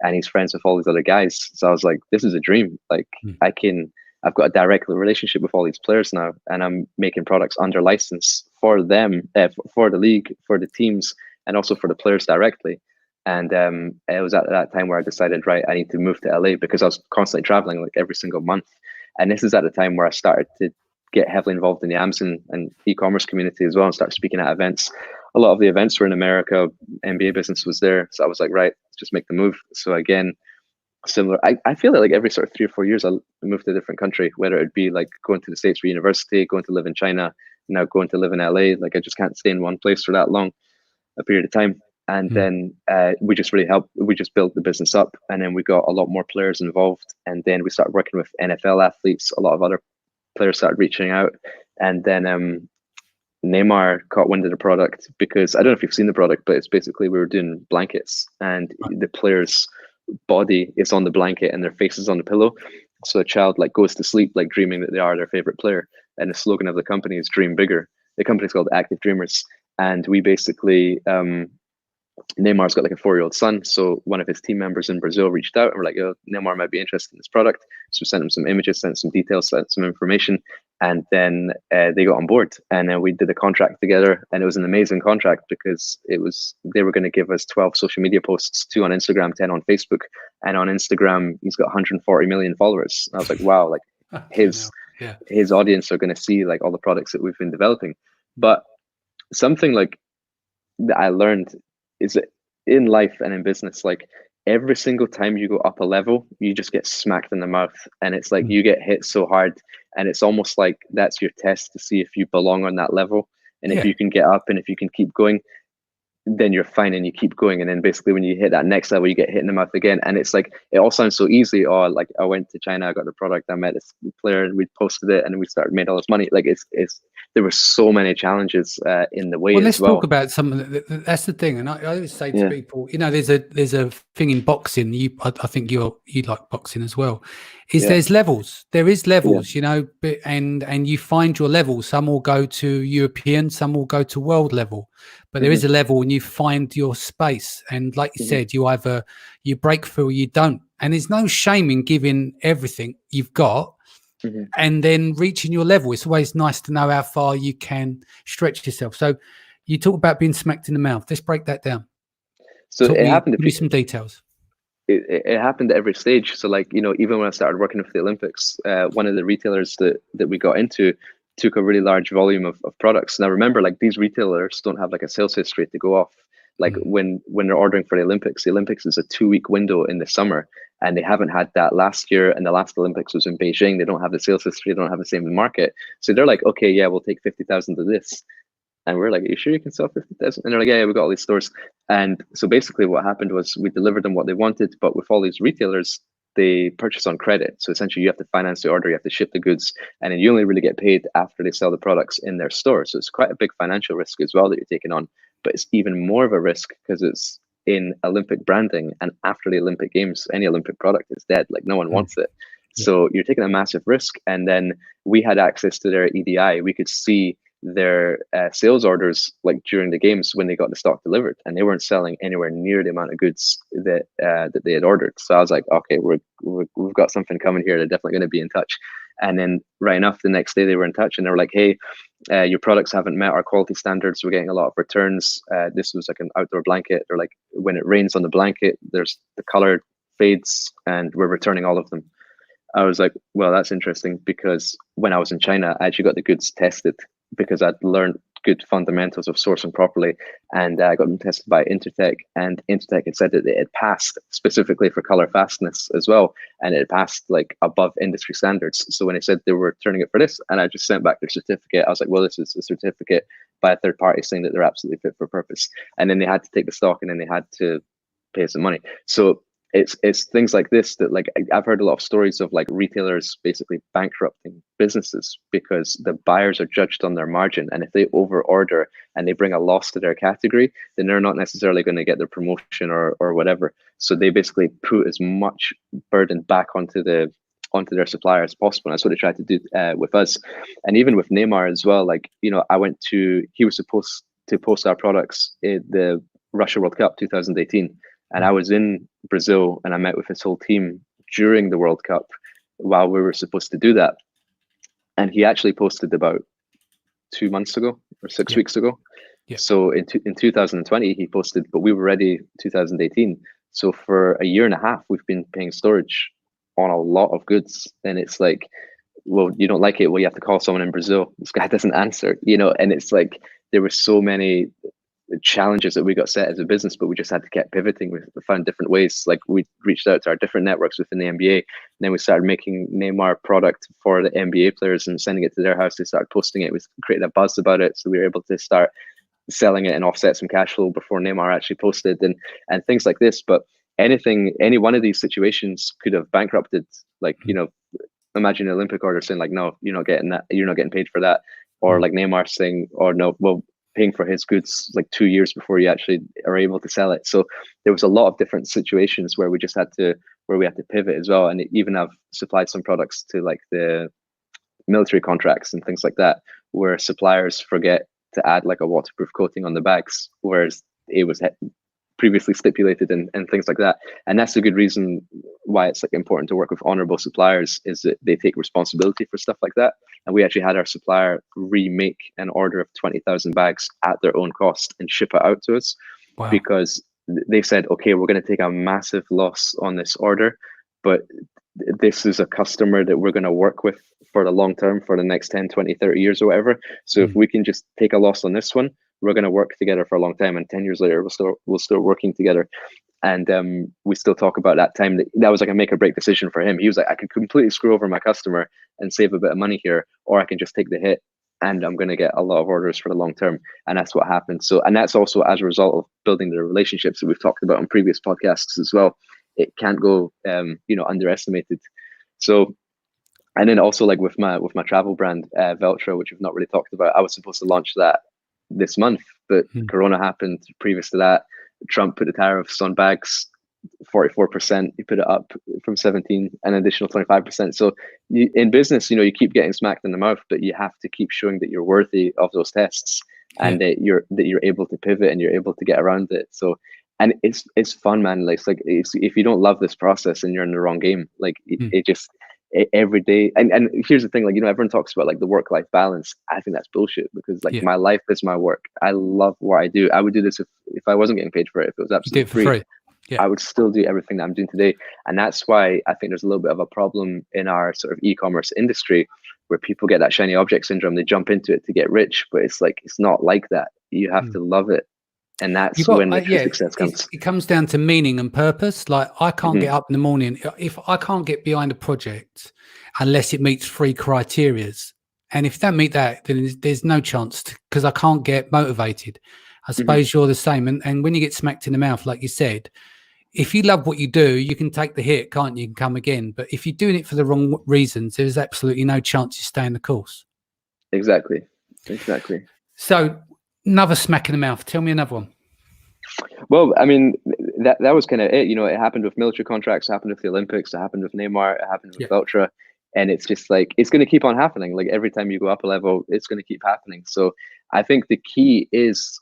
And he's friends with all these other guys. So I was like, this is a dream. Like I've got a direct relationship with all these players now, and I'm making products under license for them, for the league, for the teams, and also for the players directly. And it was at that time where I decided, right, I need to move to LA, because I was constantly traveling like every single month. And this is at the time where I started to get heavily involved in the Amazon and e-commerce community as well, and start speaking at events. A lot of the events were in America. NBA business was there. So I was like, right, let's just make the move. So again, similar. I feel like every sort of 3 or 4 years, I move to a different country, whether it be like going to the States for university, going to live in China, now going to live in LA. Like I just can't stay in one place for that long a period of time. And then we just built the business up, and then we got a lot more players involved. And then we started working with NFL athletes. A lot of other players started reaching out. And then Neymar caught wind of the product, because I don't know if you've seen the product, but it's basically we were doing blankets, and the player's body is on the blanket and their face is on the pillow. So a child like goes to sleep like dreaming that they are their favorite player. And the slogan of the company is Dream Bigger. The company's called Active Dreamers. And we basically Neymar's got like a 4-year-old son. So one of his team members in Brazil reached out and were like, oh, Neymar might be interested in this product. So we sent him some images, sent some details, sent some information. And then they got on board, and then we did a contract together. And it was an amazing contract, because they were going to give us 12 social media posts, 2 on Instagram, 10 on Facebook. And on Instagram, he's got 140 million followers. And I was like, wow, like his audience are going to see like all the products that we've been developing. But something like that I learned is that in life and in business, like every single time you go up a level, you just get smacked in the mouth, and it's like you get hit so hard, and it's almost like that's your test to see if you belong on that level, and if you can get up and if you can keep going. then you're fine and you keep going. And then basically when you hit that next level, you get hit in the mouth again. And it's like, it all sounds so easy. Oh, like I went to China, I got the product, I met this player and we posted it and we started made all this money. Like it's there were so many challenges in the way. Well, let's as well. talk about some of that's the thing. And I always say to people, you know, there's a thing in boxing. I think you like boxing as well. There's levels. There is levels, you know, and you find your level. Some will go to European, some will go to world level. But there is a level and you find your space. And like you said, you either you break through or you don't. And there's no shame in giving everything you've got and then reaching your level. It's always nice to know how far you can stretch yourself. So you talk about being smacked in the mouth. Let's break that down. So it happened. Give me some details. It happened at every stage. So like, you know, even when I started working with the Olympics, one of the retailers that we got into took a really large volume of products. Now remember, like these retailers don't have like a sales history to go off. Like when they're ordering for the Olympics is a 2-week window in the summer, and they haven't had that last year. And the last Olympics was in Beijing. They don't have the sales history. They don't have the same market. So they're like, okay, yeah, we'll take 50,000 of this. And we're like, are you sure you can sell 50,000? And they're like, yeah, we got all these stores. And so basically what happened was we delivered them what they wanted, but with all these retailers, they purchase on credit. So essentially you have to finance the order, you have to ship the goods, and then you only really get paid after they sell the products in their store. So it's quite a big financial risk as well that you're taking on, but it's even more of a risk because it's in Olympic branding, and after the Olympic Games, any Olympic product is dead. Like no one wants it. So you're taking a massive risk. And then we had access to their EDI. We could see their sales orders like during the games when they got the stock delivered, and they weren't selling anywhere near the amount of goods that that they had ordered. So I was like, okay, we've got something coming here. They're definitely going to be in touch. And then right enough, the next day they were in touch and they were like, hey, your products haven't met our quality standards. We're getting a lot of returns. This was like an outdoor blanket. They're like, when it rains on the blanket, there's the color fades and we're returning all of them. I was like, well, that's interesting, because when I was in China, I actually got the goods tested because I'd learned good fundamentals of sourcing properly, and I got them tested by Intertek, and Intertek had said that it had passed specifically for color fastness as well, and it passed like above industry standards. So when they said they were turning it for this, and I just sent back their certificate, I was like, well, this is a certificate by a third party saying that they're absolutely fit for purpose. And then they had to take the stock, and then they had to pay some money. So it's things like this that, like, I've heard a lot of stories of like retailers basically bankrupting businesses because the buyers are judged on their margin, and if they over order and they bring a loss to their category, then they're not necessarily going to get their promotion or whatever. So they basically put as much burden back onto their supplier as possible. And that's what they tried to do with us. And even with Neymar as well, like, you know, he was supposed to post our products in the Russia World Cup 2018. And I was in Brazil and I met with his whole team during the World Cup while we were supposed to do that. And he actually posted about 2 months ago or 6 weeks ago. Yeah. So in 2020, he posted, but we were ready 2018. So for a year and a half, we've been paying storage on a lot of goods. And it's like, well, you don't like it? Well, you have to call someone in Brazil. This guy doesn't answer, you know, and it's like, there were so many challenges that we got set as a business, but we just had to keep pivoting. We found different ways. Like, we reached out to our different networks within the NBA, and then we started making Neymar product for the NBA players and sending it to their house. They started posting it. We created a buzz about it, so we were able to start selling it and offset some cash flow before Neymar actually posted, and things like this. But any one of these situations could have bankrupted. Like, you know, imagine an Olympic order saying like, no, you're not getting that, you're not getting paid for that, or like Neymar saying, or no, well, paying for his goods like 2 years before you actually are able to sell it. So there was a lot of different situations where we had to pivot as well. And even I've supplied some products to like the military contracts and things like that, where suppliers forget to add like a waterproof coating on the bags, whereas it was previously stipulated, and things like that. And that's a good reason why it's like important to work with honorable suppliers, is that they take responsibility for stuff like that. And we actually had our supplier remake an order of 20,000 bags at their own cost and ship it out to us. Wow. Because they said, okay, we're going to take a massive loss on this order, but this is a customer that we're going to work with for the long term, for the next 10, 20, 30 years or whatever. So if we can just take a loss on this one, we're going to work together for a long time. And 10 years later, we'll still working together. And we still talk about that time. That was like a make or break decision for him. He was like, I could completely screw over my customer and save a bit of money here, or I can just take the hit and I'm going to get a lot of orders for the long term. And that's what happened. So, and that's also as a result of building the relationships that we've talked about on previous podcasts as well. It can't go, underestimated. So, and then also like with my travel brand, Veltra, which we've not really talked about, I was supposed to launch that this month, but Corona happened. Previous to that, Trump put the tariffs on bags, 44%. He put it up from 17, an additional 25%. So in business, you keep getting smacked in the mouth, but you have to keep showing that you're worthy of those tests, and that you're able to pivot and you're able to get around it. So, and it's fun, man. Like, if you don't love this process and you're in the wrong game, like it just every day. And here's the thing, like, everyone talks about like the work-life balance. I think that's bullshit, because like my life is my work. I love what I do. I would do this if I wasn't getting paid for it. If it was absolutely free. I would still do everything that I'm doing today. And that's why I think there's a little bit of a problem in our sort of e-commerce industry, where people get that shiny object syndrome. They jump into it to get rich, but it's not like that. You have to love it. And that's when the true success comes. It comes down to meaning and purpose. Like, I can't get up in the morning if I can't get behind a project unless it meets 3 criterias. And if that meet that, then there's no chance, because I can't get motivated. I suppose you're the same. And when you get smacked in the mouth, like you said, if you love what you do, you can take the hit, can't you? You can come again. But if you're doing it for the wrong reasons, there's absolutely no chance you stay in the course. Exactly. So, another smack in the mouth. Tell me another one. Well, I mean, that was kind of it. It happened with military contracts, it happened with the Olympics, it happened with Neymar, it happened with Veltra. And it's just like, it's going to keep on happening. Like, every time you go up a level, it's going to keep happening. So I think the key is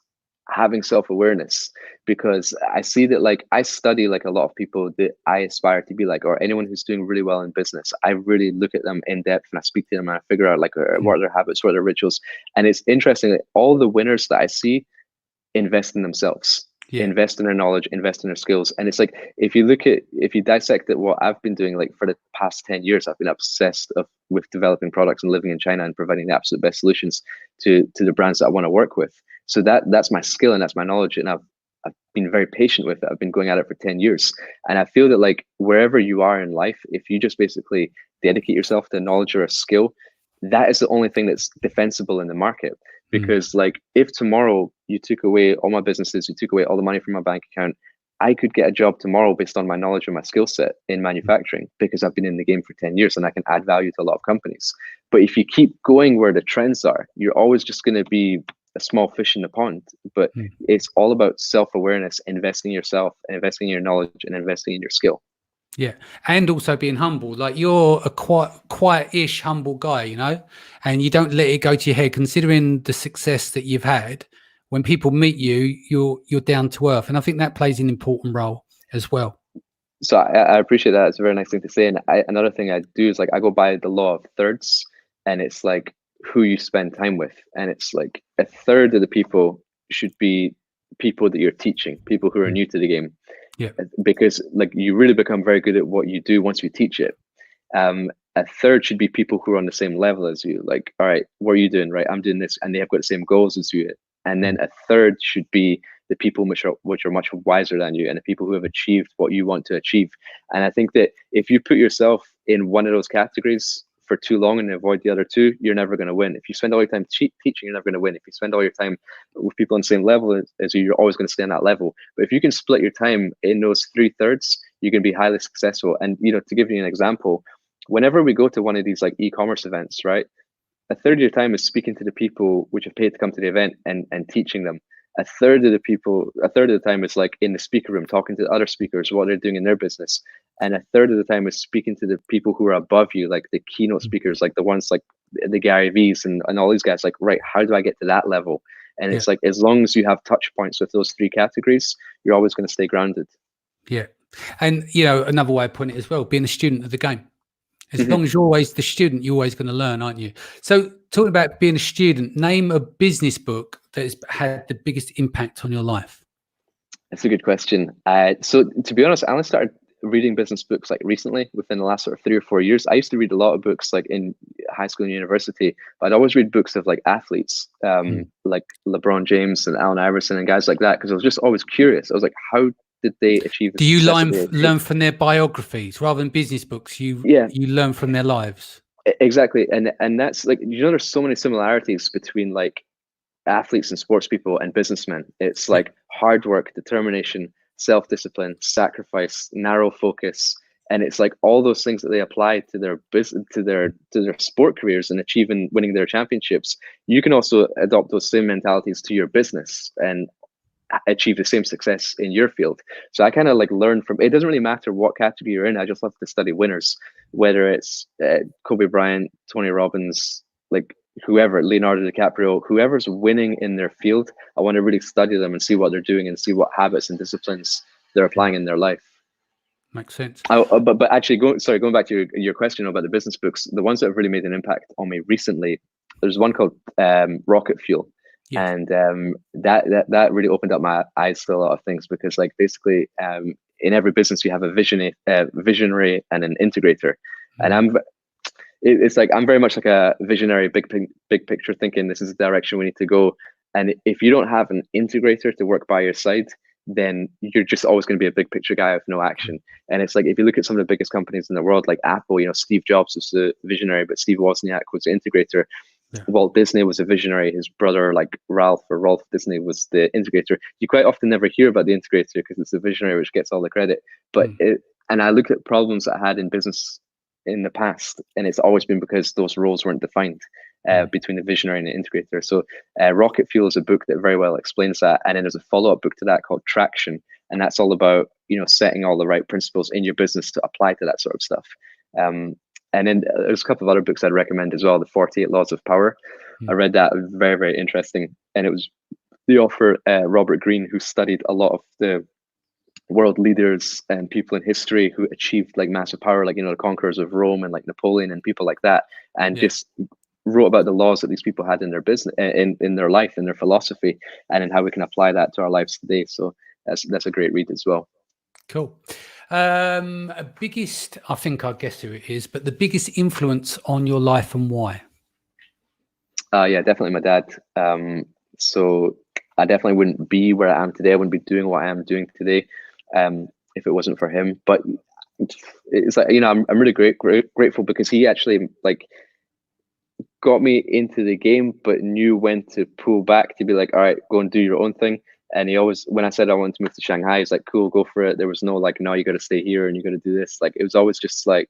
having self-awareness, because I see that, like, I study like a lot of people that I aspire to be like, or anyone who's doing really well in business. I really look at them in depth and I speak to them and I figure out like what are their habits, what are their rituals. And it's interesting that all the winners that I see invest in themselves. Invest in their knowledge, invest in their skills. And it's like, if you dissect it, what I've been doing, like, for the past 10 years, I've been obsessed with developing products and living in China and providing the absolute best solutions to the brands that I want to work with. So that's my skill and that's my knowledge. And I've been very patient with it. I've been going at it for 10 years. And I feel that, like, wherever you are in life, if you just basically dedicate yourself to knowledge or a skill, that is the only thing that's defensible in the market. Because like, if tomorrow you took away all my businesses, you took away all the money from my bank account, I could get a job tomorrow based on my knowledge and my skill set in manufacturing, because I've been in the game for 10 years and I can add value to a lot of companies. But if you keep going where the trends are, you're always just going to be a small fish in the pond. But it's all about self-awareness, investing in yourself, and investing in your knowledge, and investing in your skill. Yeah. And also being humble. Like, you're a quiet-ish, humble guy, and you don't let it go to your head, considering the success that you've had. When people meet you, you're down to earth. And I think that plays an important role as well. So I appreciate that. It's a very nice thing to say. And another thing I do is, like, I go by the law of thirds, and it's like who you spend time with. And it's like a third of the people should be people that you're teaching, people who are new to the game. Yeah, because like, you really become very good at what you do once you teach it. A third should be people who are on the same level as you. Like, all right, what are you doing? Right, I'm doing this, and they have got the same goals as you. And then a third should be the people which are much wiser than you, and the people who have achieved what you want to achieve. And I think that if you put yourself in one of those categories for too long and avoid the other two, you're never going to win. If you spend all your time teaching, you're never going to win. If you spend all your time with people on the same level as you, you're always going to stay on that level. But if you can split your time in those 3/3, you can be highly successful. And to give you an example, whenever we go to one of these like e-commerce events, right, a third of your time is speaking to the people which have paid to come to the event and teaching them. A third of the time is like in the speaker room talking to other speakers, what they're doing in their business. And a third of the time is speaking to the people who are above you, like the keynote speakers, like the ones like the Gary V's and all these guys, like, right, how do I get to that level? And it's like, as long as you have touch points with those 3 categories, you're always going to stay grounded. Yeah. And, another way of putting it as well, being a student of the game. As long as you're always the student, you're always going to learn, aren't you? So, talking about being a student, name a business book that has had the biggest impact on your life. That's a good question. So, to be honest, I only started reading business books like recently, within the last sort of 3 or 4 years. I used to read a lot of books like in high school and university, but I'd always read books of like athletes, like LeBron James and Allen Iverson and guys like that, because I was just always curious. I was like, how did they achieve? Do you learn from their biographies rather than business books? You learn from their lives. Exactly. And that's like, there's so many similarities between like athletes and sports people and businessmen. It's like hard work, determination, self-discipline, sacrifice, narrow focus, and it's like all those things that they apply to their business, to their sport careers and achieving winning their championships. You can also adopt those same mentalities to your business and achieve the same success in your field. So I kind of like learn from, it doesn't really matter what category you're in. I just love to study winners, whether it's Kobe Bryant, Tony Robbins, like whoever, Leonardo DiCaprio, whoever's winning in their field. I want to really study them and see what they're doing and see what habits and disciplines they're applying in their life. Makes sense. But actually, going back to your question about the business books, the ones that have really made an impact on me recently, there's one called Rocket Fuel. Yes. And that really opened up my eyes to a lot of things, because like basically in every business you have a visionary and an integrator. Mm-hmm. And it's like I'm very much like a visionary, big picture thinking. This is the direction we need to go. And if you don't have an integrator to work by your side, then you're just always going to be a big picture guy with no action. And it's like, if you look at some of the biggest companies in the world, like Apple, Steve Jobs was the visionary, but Steve Wozniak was the integrator. Yeah. Walt Disney was a visionary. His brother, like Ralph Disney, was the integrator. You quite often never hear about the integrator because it's the visionary which gets all the credit. But and I look at problems that I had in business in the past, and it's always been because those roles weren't defined between the visionary and the integrator. So Rocket Fuel is a book that very well explains that. And then there's a follow-up book to that called Traction. And that's all about, setting all the right principles in your business to apply to that sort of stuff. And then there's a couple of other books I'd recommend as well. The 48 Laws of Power. I read that. Very, very interesting. And it was the author, Robert Greene, who studied a lot of the world leaders and people in history who achieved like massive power, like, the conquerors of Rome and like Napoleon and people like that. And just wrote about the laws that these people had in their business, in their life, in their philosophy, and in how we can apply that to our lives today. So that's a great read as well. Cool. Biggest, I think I guess who it is, but the biggest influence on your life and why? Yeah, definitely my dad. So I definitely wouldn't be where I am today. I wouldn't be doing what I am doing today if it wasn't for him. But it's like, I'm really grateful because he actually like got me into the game, but knew when to pull back to be like, all right, go and do your own thing. And he always, when I said I wanted to move to Shanghai, he's like, cool, go for it. There was no like, no, you got to stay here and you got to do this. Like, it was always just like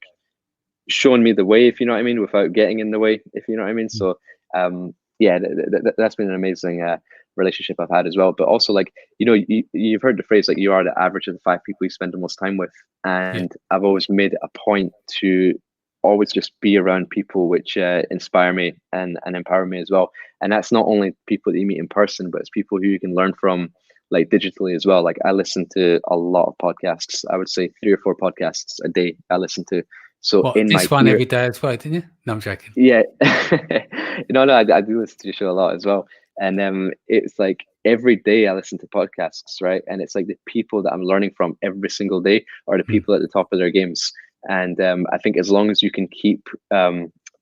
showing me the way, if you know what I mean, without getting in the way, if you know what I mean. So, yeah, that's been an amazing relationship I've had as well. But also, like, you've heard the phrase, like, you are the average of the 5 people you spend the most time with. And I've always made it a point to always just be around people which inspire me and empower me as well. And that's not only people that you meet in person, but it's people who you can learn from, like, digitally as well. Like, I listen to a lot of podcasts. I would say 3 or 4 podcasts a day I listen to. So every day as well, didn't you? No, I'm joking. Yeah. no, I do listen to your show a lot as well. And it's like every day I listen to podcasts, right? And it's like the people that I'm learning from every single day are the people at the top of their games. And I think as long as you can keep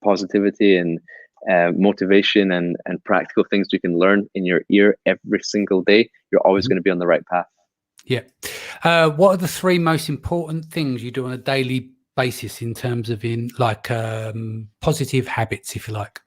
positivity and motivation and practical things you can learn in your ear every single day, you're always going to be on the right path. Yeah. What are the 3 most important things you do on a daily basis in terms of positive habits, if you like?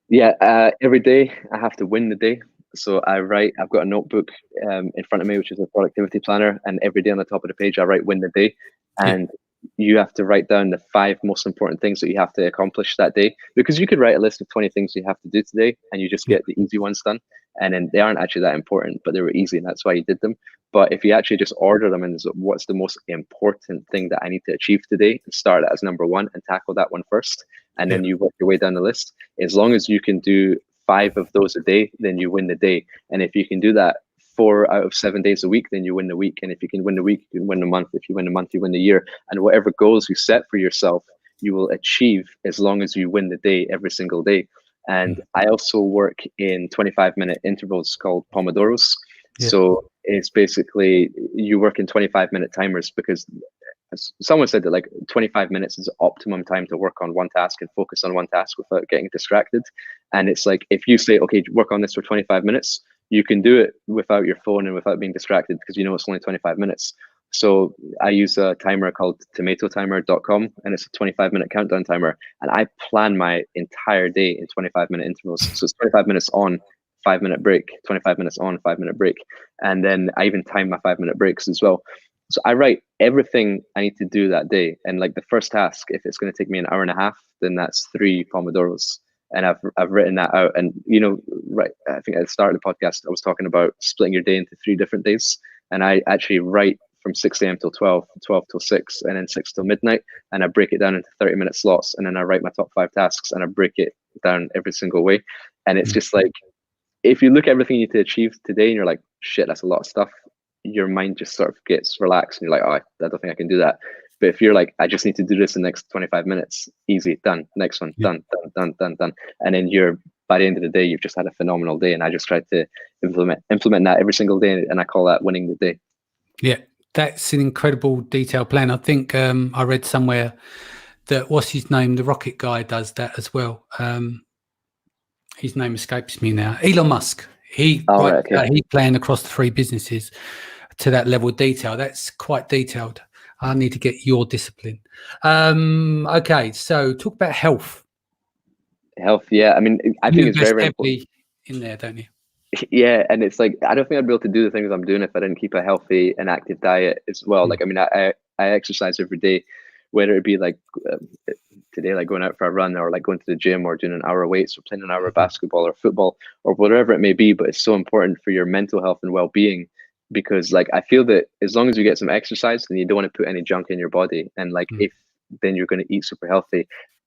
Yeah, every day I have to win the day. So I write, I've got a notebook in front of me, which is a productivity planner. And every day on the top of the page, I write win the day. And you have to write down the 5 most important things that you have to accomplish that day, because you could write a list of 20 things you have to do today and you just get the easy ones done. And then they aren't actually that important, but they were easy and that's why you did them. But if you actually just order them and what's the most important thing that I need to achieve today, and start it as number 1 and tackle that one first, and then you work your way down the list. As long as you can do 5 of those a day, then you win the day. And if you can do that 4 out of 7 days a week, then you win the week. And if you can win the week, you can win the month. If you win the month, you win the year. And whatever goals you set for yourself, you will achieve as long as you win the day every single day. And I also work in 25-minute intervals called Pomodoros. So it's basically you work in 25-minute timers, because someone said that like 25 minutes is optimum time to work on one task and focus on one task without getting distracted. And it's like, if you say, okay, work on this for 25 minutes, you can do it without your phone and without being distracted, because it's only 25 minutes. So I use a timer called tomatotimer.com, and it's a 25-minute countdown timer. And I plan my entire day in 25-minute intervals. So it's 25 minutes on, 5-minute break, 25 minutes on, 5-minute break. And then I even time my 5-minute breaks as well. So I write everything I need to do that day. And like the first task, if it's going to take me an hour and a half, then that's 3 Pomodoros. And I've written that out. And, right, I think at the start of the podcast, I was talking about splitting your day into 3 different days. And I actually write from 6 a.m. till 12, 12 till 6, and then 6 till midnight. And I break it down into 30-minute slots. And then I write my top 5 tasks and I break it down every single way. And it's just like, if you look at everything you need to achieve today and you're like, shit, that's a lot of stuff, your mind just sort of gets relaxed and you're like, oh, I don't think I can do that. But if you're like, I just need to do this in the next 25 minutes, easy, done. Next one, done. And then by the end of the day, you've just had a phenomenal day. And I just try to implement that every single day. And I call that winning the day. Yeah, that's an incredible detailed plan. I think I read somewhere that, what's his name? The rocket guy does that as well. His name escapes me now. Elon Musk. He planned across the 3 businesses to that level of detail. That's quite detailed. I need to get your discipline. Okay, so talk about health. Health, yeah. I mean, I think it's very, very important in there, don't you? Yeah, and it's like, I don't think I'd be able to do the things I'm doing if I didn't keep a healthy and active diet as well. Like, I mean, I exercise every day, whether it be like today, like going out for a run, or like going to the gym, or doing an hour of weights, or playing an hour of basketball or football, or whatever it may be. But it's so important for your mental health and well-being, because like I feel that as long as you get some exercise, then you don't want to put any junk in your body. And like then you're going to eat super healthy.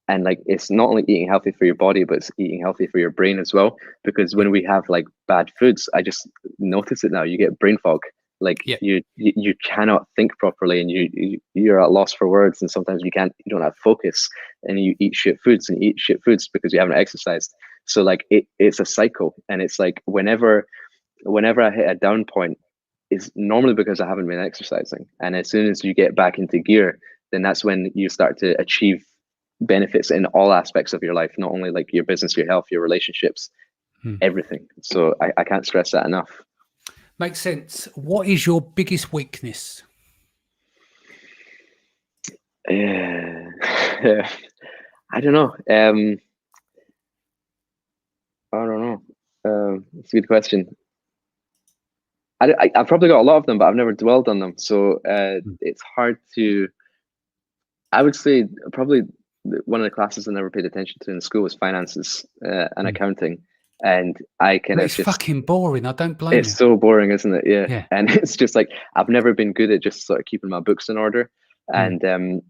And like, it's not only eating healthy for your body, but it's eating healthy for your brain as well. Because when we have like bad foods, I just notice it now, you get brain fog. Like you cannot think properly, and you're at loss for words. And sometimes you don't have focus, and you eat shit foods because you haven't exercised. So like it's a cycle. And it's like, whenever I hit a down point, it's normally because I haven't been exercising. And as soon as you get back into gear, then that's when you start to achieve benefits in all aspects of your life, not only like your business, your health, your relationships, everything. So I can't stress that enough. Makes sense. What is your biggest weakness? I don't know. I don't know. It's a good question. I've probably got a lot of them, but I've never dwelled on them. So it's hard to, I would say probably one of the classes I never paid attention to in school was finances and accounting. And it's fucking boring. I don't blame you. It's so boring, isn't it? Yeah. And it's just like, I've never been good at just sort of keeping my books in order. And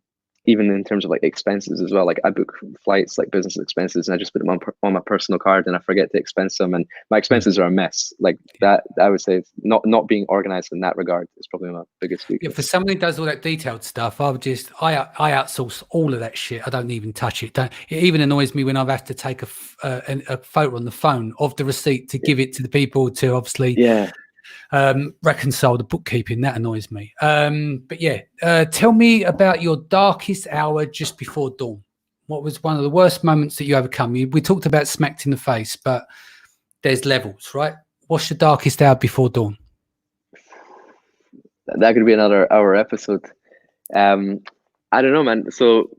even in terms of like expenses as well, like I book flights, like business expenses, and I just put them on my personal card, and I forget to expense them, and my expenses are a mess. Like that, I would say not being organized in that regard is probably my biggest weakness. Yeah, for somebody who does all that detailed stuff, I outsource all of that shit. I don't even touch it. It even annoys me when I've had to take a photo on the phone of the receipt to give it to the people to obviously reconcile the bookkeeping. That annoys me. But yeah, tell me about your darkest hour just before dawn. What was one of the worst moments that you overcome? We talked about smacked in the face, but there's levels, right? What's your darkest hour before dawn? That could be another hour episode. I don't know, man. So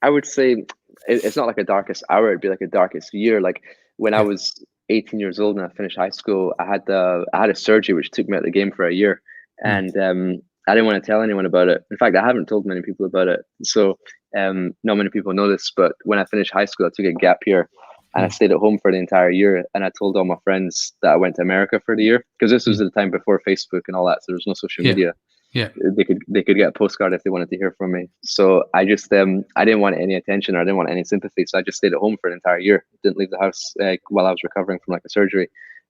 I would say it's not like a darkest hour. It'd be like a darkest year. Like when I was 18 years old and I finished high school, I had a surgery which took me out of the game for a year, and I didn't want to tell anyone about it. In fact, I haven't told many people about it. So not many people know this, but when I finished high school, I took a gap year, and I stayed at home for the entire year. And I told all my friends that I went to America for the year, because this was the time before Facebook and all that, so there was no social media. Yeah, they could get a postcard if they wanted to hear from me. So I just I didn't want any attention, or I didn't want any sympathy. So I just stayed at home for an entire year. Didn't leave the house while I was recovering from like a surgery.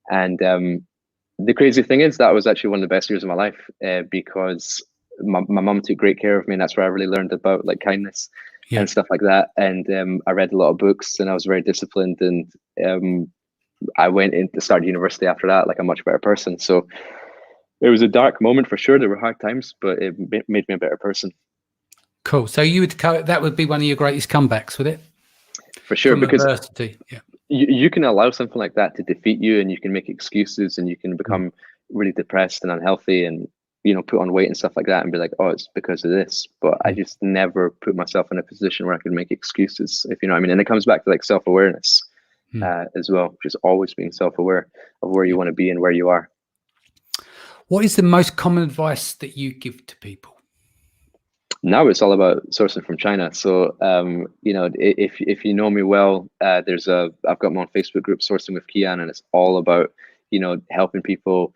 And the crazy thing is that was actually one of the best years of my life, because my mom took great care of me, and that's where I really learned about like kindness and stuff like that. And I read a lot of books, and I was very disciplined. And I went in to start university after that, like a much better person. So it was a dark moment for sure. There were hard times, but it made me a better person. Cool. So that would be one of your greatest comebacks, would it? For sure, from because adversity. You can allow something like that to defeat you, and you can make excuses, and you can become really depressed and unhealthy, and put on weight and stuff like that and be like, oh, it's because of this. But I just never put myself in a position where I could make excuses, if you know what I mean. And it comes back to like self-awareness as well, just always being self-aware of where you want to be and where you are. What is the most common advice that you give to people? Now it's all about sourcing from China. So, if you know me well, I've got my own Facebook group, Sourcing with Kian, and it's all about, helping people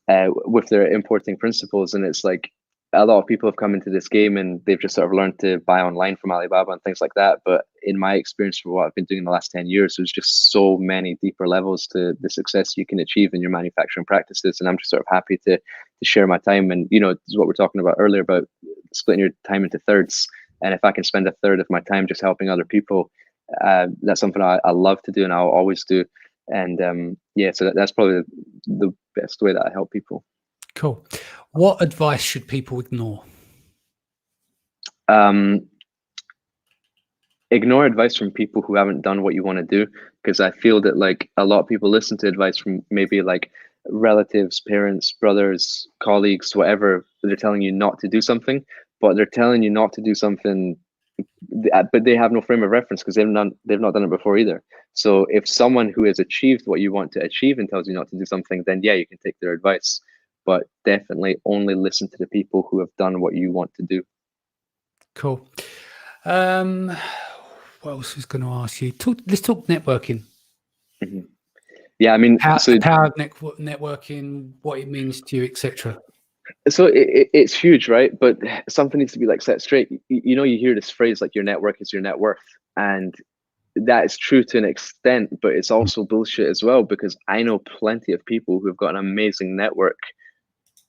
with their importing principles. And it's like a lot of people have come into this game and they've just sort of learned to buy online from Alibaba and things like that. But in my experience, for what I've been doing in the last 10 years, there's just so many deeper levels to the success you can achieve in your manufacturing practices. And I'm just sort of happy to share my time. And, this is what we're talking about earlier about splitting your time into thirds. And if I can spend a third of my time just helping other people, that's something I love to do and I'll always do. And so that's probably the best way that I help people. Cool. What advice should people ignore? Ignore advice from people who haven't done what you want to do, because I feel that like a lot of people listen to advice from maybe like relatives, parents, brothers, colleagues, whatever. They're telling you not to do something, but they're telling you not to do something, but they have no frame of reference because they've not done it before either. So if someone who has achieved what you want to achieve and tells you not to do something, then yeah, you can take their advice. But definitely only listen to the people who have done what you want to do. Cool. What else was going to ask you? Let's talk networking. Mm-hmm. Yeah, I mean, power of networking, what it means to you, etc. So it's huge, right? But something needs to be like set straight. You hear this phrase like your network is your net worth, and that is true to an extent, but it's also bullshit as well, because I know plenty of people who have got an amazing network,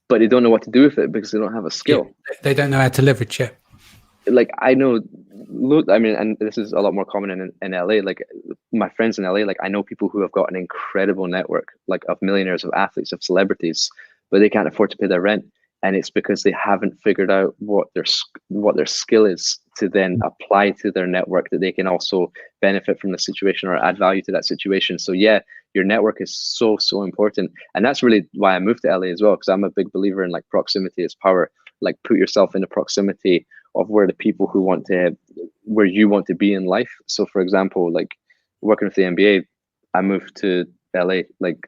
but they don't know what to do with it because they don't have a skill. Yeah, they don't know how to leverage it. Like I know, and this is a lot more common in LA. Like my friends in LA, like I know people who have got an incredible network, like of millionaires, of athletes, of celebrities, but they can't afford to pay their rent. And it's because they haven't figured out what their skill is to then apply to their network, that they can also benefit from the situation or add value to that situation. So yeah, your network is so important. And that's really why I moved to LA as well, because I'm a big believer in like proximity is power. Like put yourself in the proximity of where the people where you want to be in life. So for example, like working with the NBA, I moved to LA. Like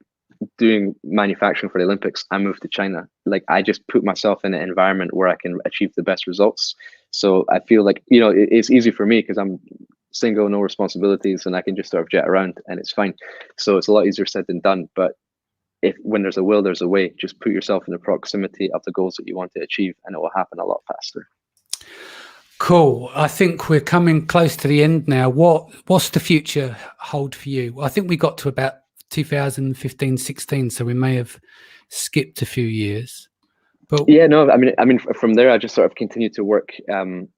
doing manufacturing for the Olympics, I moved to China. Like I just put myself in an environment where I can achieve the best results. So I feel like, it's easy for me because I'm single, no responsibilities, and I can just sort of jet around and it's fine. So it's a lot easier said than done. But when there's a will, there's a way. Just put yourself in the proximity of the goals that you want to achieve and it will happen a lot faster. Cool. I think we're coming close to the end now. What's the future hold for you? I think we got to about 2015, 16, so we may have skipped a few years. But yeah, no, I mean, from there, I just sort of continued to work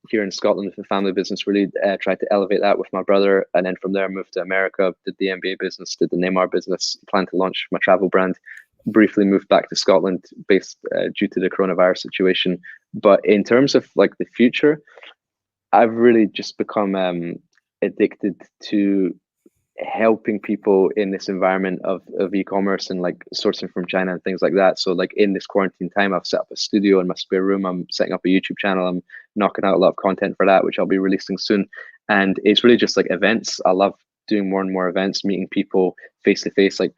here in Scotland with the family business, really tried to elevate that with my brother. And then from there, I moved to America, did the MBA business, did the Neymar business, planned to launch my travel brand, briefly moved back to Scotland based due to the coronavirus situation. But in terms of like the future, I've really just become addicted to helping people in this environment of e-commerce and like sourcing from China and things like that. So like in this quarantine time, I've set up a studio in my spare room. I'm setting up a YouTube channel. I'm knocking out a lot of content for that, which I'll be releasing soon. And it's really just like events. I love doing more and more events, meeting people face to face, like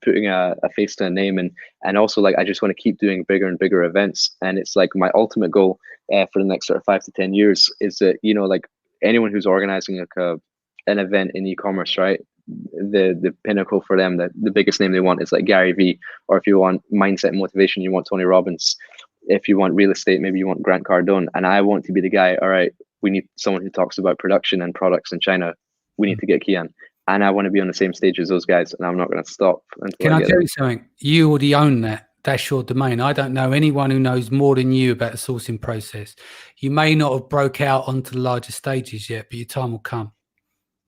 putting a face to a name, and also like I just want to keep doing bigger and bigger events. And it's like my ultimate goal for the next sort of 5 to 10 years is that, like anyone who's organizing like an event in e-commerce, right? The pinnacle for them, the biggest name they want is like Gary Vee, or if you want mindset and motivation, you want Tony Robbins. If you want real estate, maybe you want Grant Cardone. And I want to be the guy, all right, we need someone who talks about production and products in China. We need to get Kian. And I want to be on the same stage as those guys, and I'm not going to stop until Can I tell you something? You already own that. That's your domain. I don't know anyone who knows more than you about the sourcing process. You may not have broke out onto the larger stages yet, but your time will come.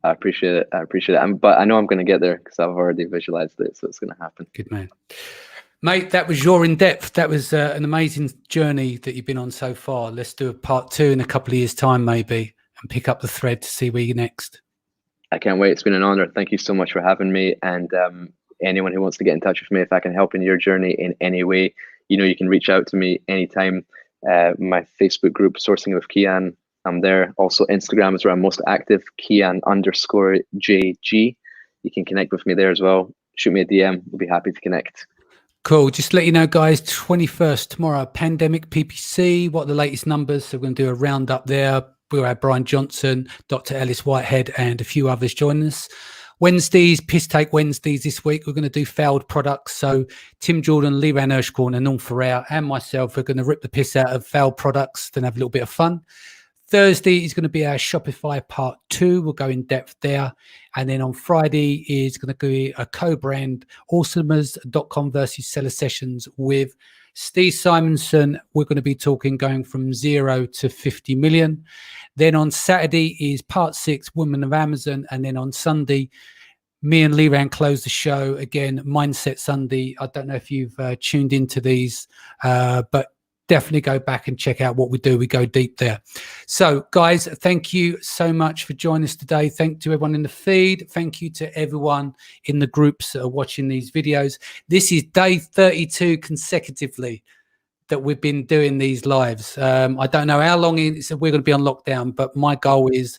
I appreciate it. But I know I'm going to get there because I've already visualized it, so it's going to happen. Good man. Mate, that was your in-depth. That was an amazing journey that you've been on so far. Let's do a part 2 in a couple of years' time, maybe, and pick up the thread to see where you're next. I can't wait. It's been an honor. Thank you so much for having me. And anyone who wants to get in touch with me, if I can help in your journey in any way, you can reach out to me anytime. My Facebook group, Sourcing with Kian, I'm there. Also, Instagram is where I'm most active, Kian_JG. You can connect with me there as well. Shoot me a DM. We'll be happy to connect. Cool. Just to let you know, guys, 21st tomorrow, pandemic PPC. What are the latest numbers? So we're going to do a roundup there. We'll have Brian Johnson, Dr. Ellis Whitehead, and a few others join us. Wednesdays, Piss Take Wednesdays this week. We're going to do failed products. So Tim Jordan, Lee Van Erschkorn, and Norm Ferrer and myself are going to rip the piss out of failed products, then have a little bit of fun. Thursday is going to be our Shopify part 2. We'll go in depth there. And then on Friday is going to be a co-brand awesomers.com versus seller sessions with Steve Simonson. We're going to be talking going from 0 to 50 million. Then on Saturday is part 6, Women of Amazon. And then on Sunday, me and Liran close the show again, Mindset Sunday. I don't know if you've tuned into these, but definitely go back and check out what we do. We go deep there. So, guys, thank you so much for joining us today. Thank you to everyone in the feed. Thank you to everyone in the groups that are watching these videos. This is day 32 consecutively that we've been doing these lives. I don't know how long we're going to be on lockdown, but my goal is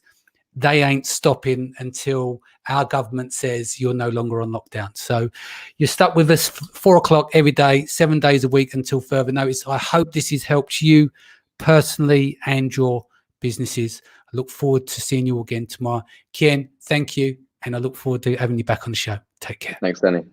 they ain't stopping until our government says you're no longer on lockdown. So you're stuck with us 4 o'clock every day, 7 days a week until further notice. I hope this has helped you personally and your businesses. I look forward to seeing you again tomorrow. Kian, thank you. And I look forward to having you back on the show. Take care. Thanks, Danny.